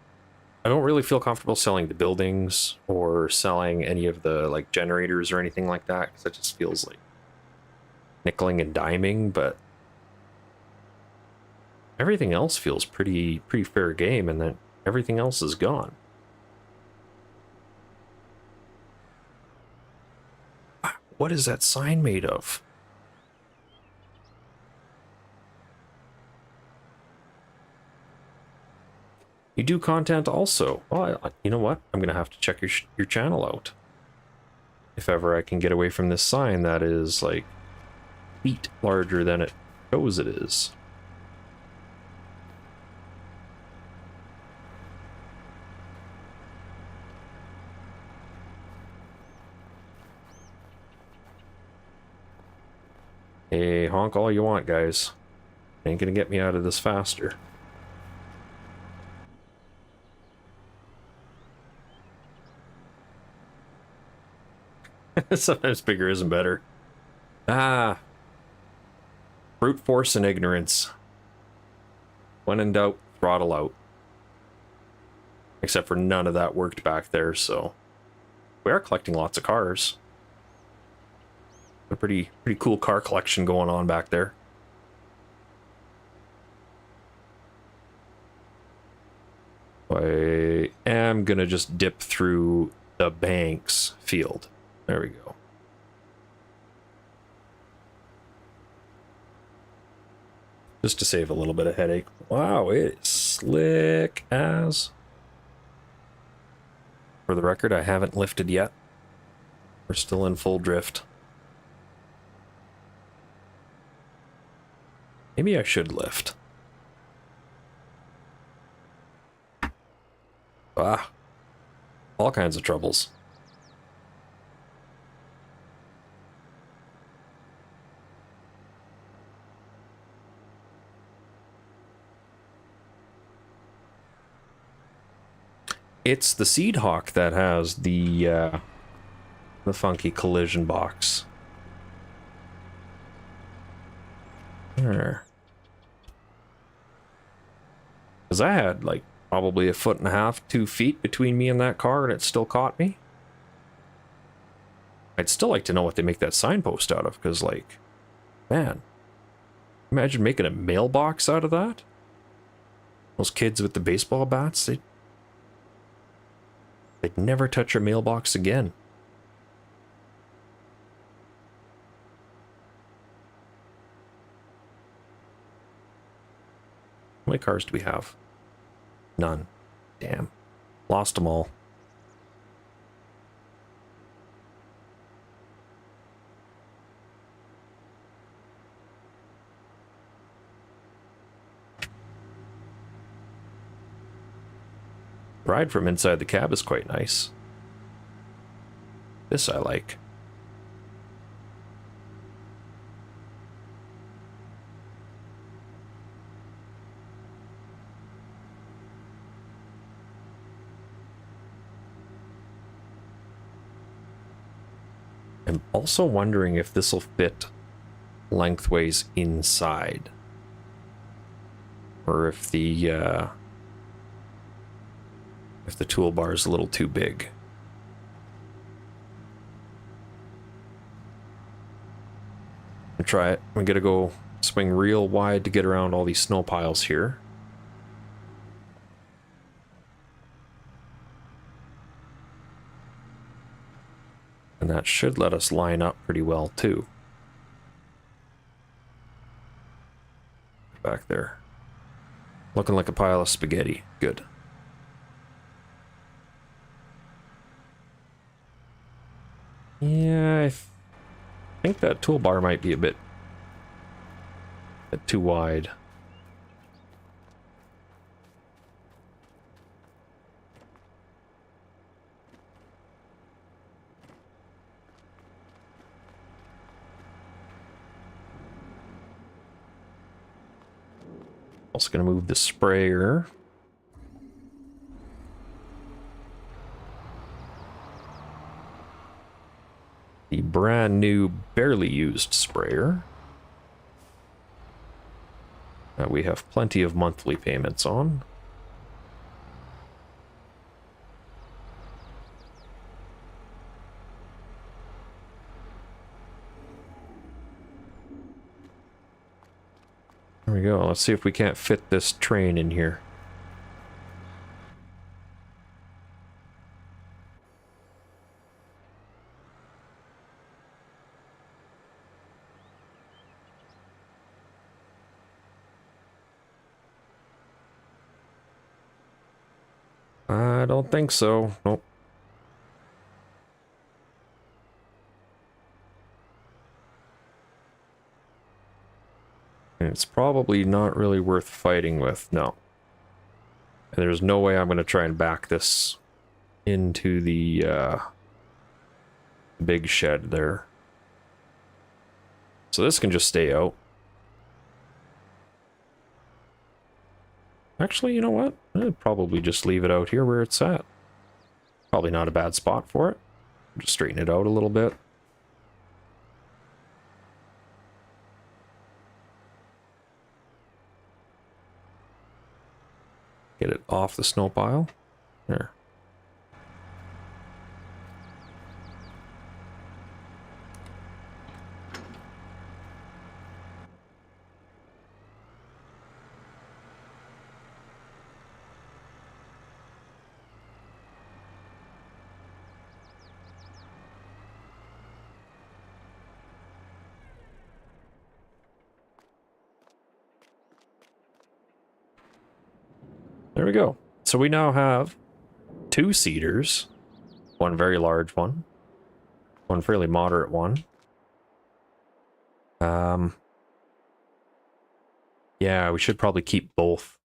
I don't really feel comfortable selling the buildings or selling any of the, like, generators or anything like that, because it just feels like nickeling and diming, but... Everything else feels pretty fair game, and then everything else is gone. What is that sign made of? You do content also. Well, you know what? I'm gonna have to check your channel out. If ever I can get away from this sign that is like feet larger than it shows it is. Hey, honk all you want, guys. Ain't gonna get me out of this faster. Sometimes bigger isn't better. Ah, brute force and ignorance. When in doubt, throttle out. Except for none of that worked back there, so we are collecting lots of cars. A pretty cool car collection going on back there. I am gonna just dip through the Banks field. There we go. Just to save a little bit of headache. Wow, it's slick as. For the record, I haven't lifted yet. We're still in full drift. Maybe I should lift. Ah, all kinds of troubles. It's the Seed Hawk that has the funky collision box. There. Because I had like probably 1.5 feet, 2 feet between me and that car, and it still caught me. I'd still like to know what they make that signpost out of, because, like, man, imagine making a mailbox out of that. Those kids with the baseball bats, they'd never touch your mailbox again. How many cars do we have? None. Damn. Lost them all. Ride from inside the cab is quite nice. This I like. I'm also wondering if this will fit lengthways inside, or if the toolbar is a little too big. I'll try it. I'm gonna go swing real wide to get around all these snow piles here. And that should let us line up pretty well too. Back there. Looking like a pile of spaghetti. Good. Yeah, I think that toolbar might be a bit too wide. Also gonna move the sprayer. The brand new, barely used sprayer that we have plenty of monthly payments on. There we go. Let's see if we can't fit this train in here. don't think so. Nope. And it's probably not really worth fighting with, no. And there's no way I'm going to try and back this into the big shed there. So this can just stay out. Actually, you know what? I'd probably just leave it out here where it's at. Probably not a bad spot for it. Just straighten it out a little bit. Get it off the snow pile. There. There we go. So we now have 2 cedars, one very large one, one fairly moderate one. Yeah, we should probably keep both.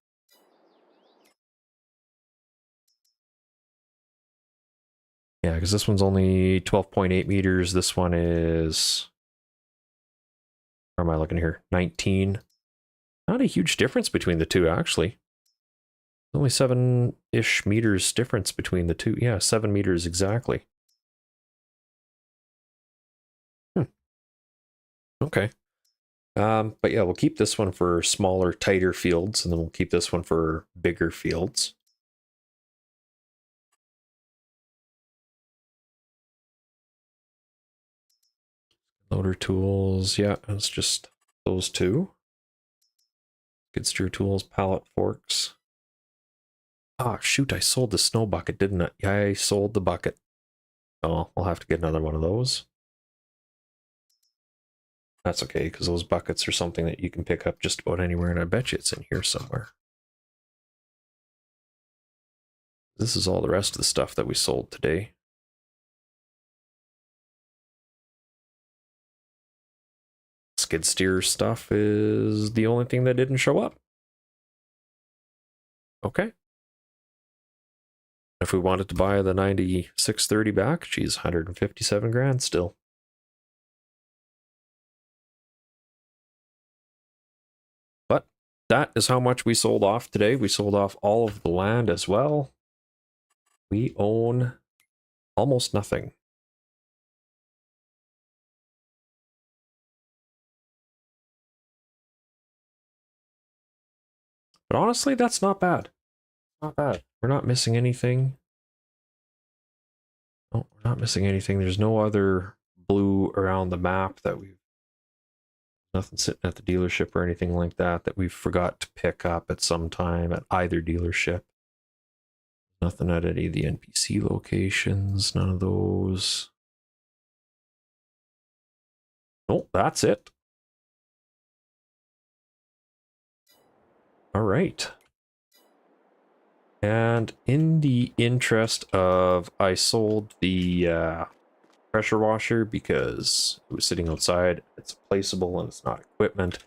Yeah, because this one's only 12.8 meters. This one is, where am I looking here? 19. Not a huge difference between the two, actually. Only 7-ish meters difference between the two. Yeah, 7 meters exactly. Okay. But yeah, we'll keep this one for smaller, tighter fields, and then we'll keep this one for bigger fields. Loader tools, yeah, it's just those 2. Skid steer tools, pallet forks. Ah, shoot, I sold the snow bucket, didn't I? Yeah, I sold the bucket. Oh, we'll have to get another one of those. That's okay, because those buckets are something that you can pick up just about anywhere, and I bet you it's in here somewhere. This is all the rest of the stuff that we sold today. Skid steer stuff is the only thing that didn't show up. Okay. If we wanted to buy the 9630 back, geez, 157 grand still. But that is how much we sold off today. We sold off all of the land as well. We own almost nothing. But honestly, that's not bad. Not bad. We're not missing anything. No, we're not missing anything. There's no other blue around the map that we've... Nothing sitting at the dealership or anything like that that we forgot to pick up at some time at either dealership. Nothing at any of the NPC locations. None of those. Nope, that's it. All right. And in the interest of, I sold the pressure washer because it was sitting outside. It's placeable and it's not equipment.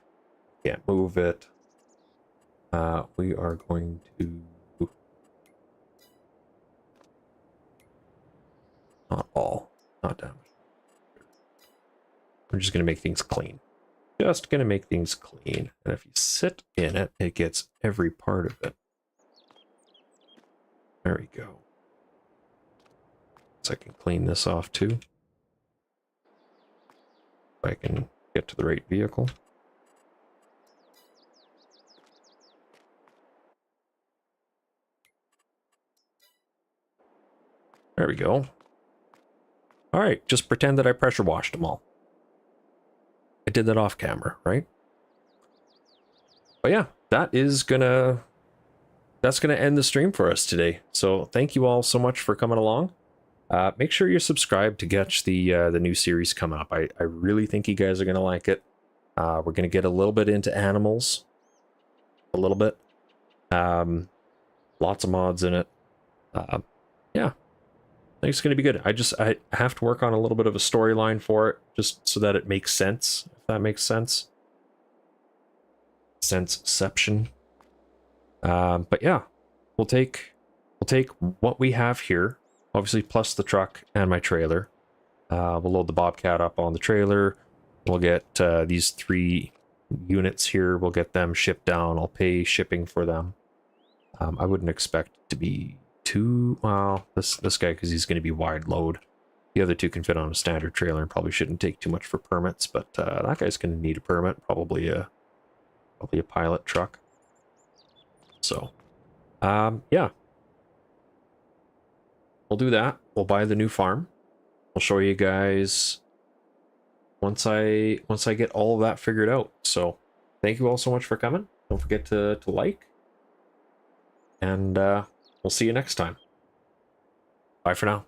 Can't move it. We are going to... Not all. Not damaged. We're just going to make things clean. Just going to make things clean. And if you sit in it, it gets every part of it. There we go. So I can clean this off too. If I can get to the right vehicle. There we go. All right, just pretend that I pressure washed them all. I did that off camera, right? But yeah, that's gonna end the stream for us today. So thank you all so much for coming along. Make sure you're subscribed to catch the new series coming up. I really think you guys are gonna like it. We're gonna get a little bit into animals, a little bit. Lots of mods in it. Yeah, I think it's going to be good. I have to work on a little bit of a storyline for it, just so that it makes sense, if that makes sense. Senseception. But yeah, we'll take what we have here, obviously, plus the truck and my trailer. We'll load the Bobcat up on the trailer. We'll get these 3 units here. We'll get them shipped down. I'll pay shipping for them. I wouldn't expect it to be too... Well, this guy, because he's going to be wide load. The other 2 can fit on a standard trailer and probably shouldn't take too much for permits, but that guy's going to need a permit, probably a pilot truck. So, yeah. We'll do that. We'll buy the new farm. I'll show you guys once I get all of that figured out. So, thank you all so much for coming. Don't forget to like. And we'll see you next time. Bye for now.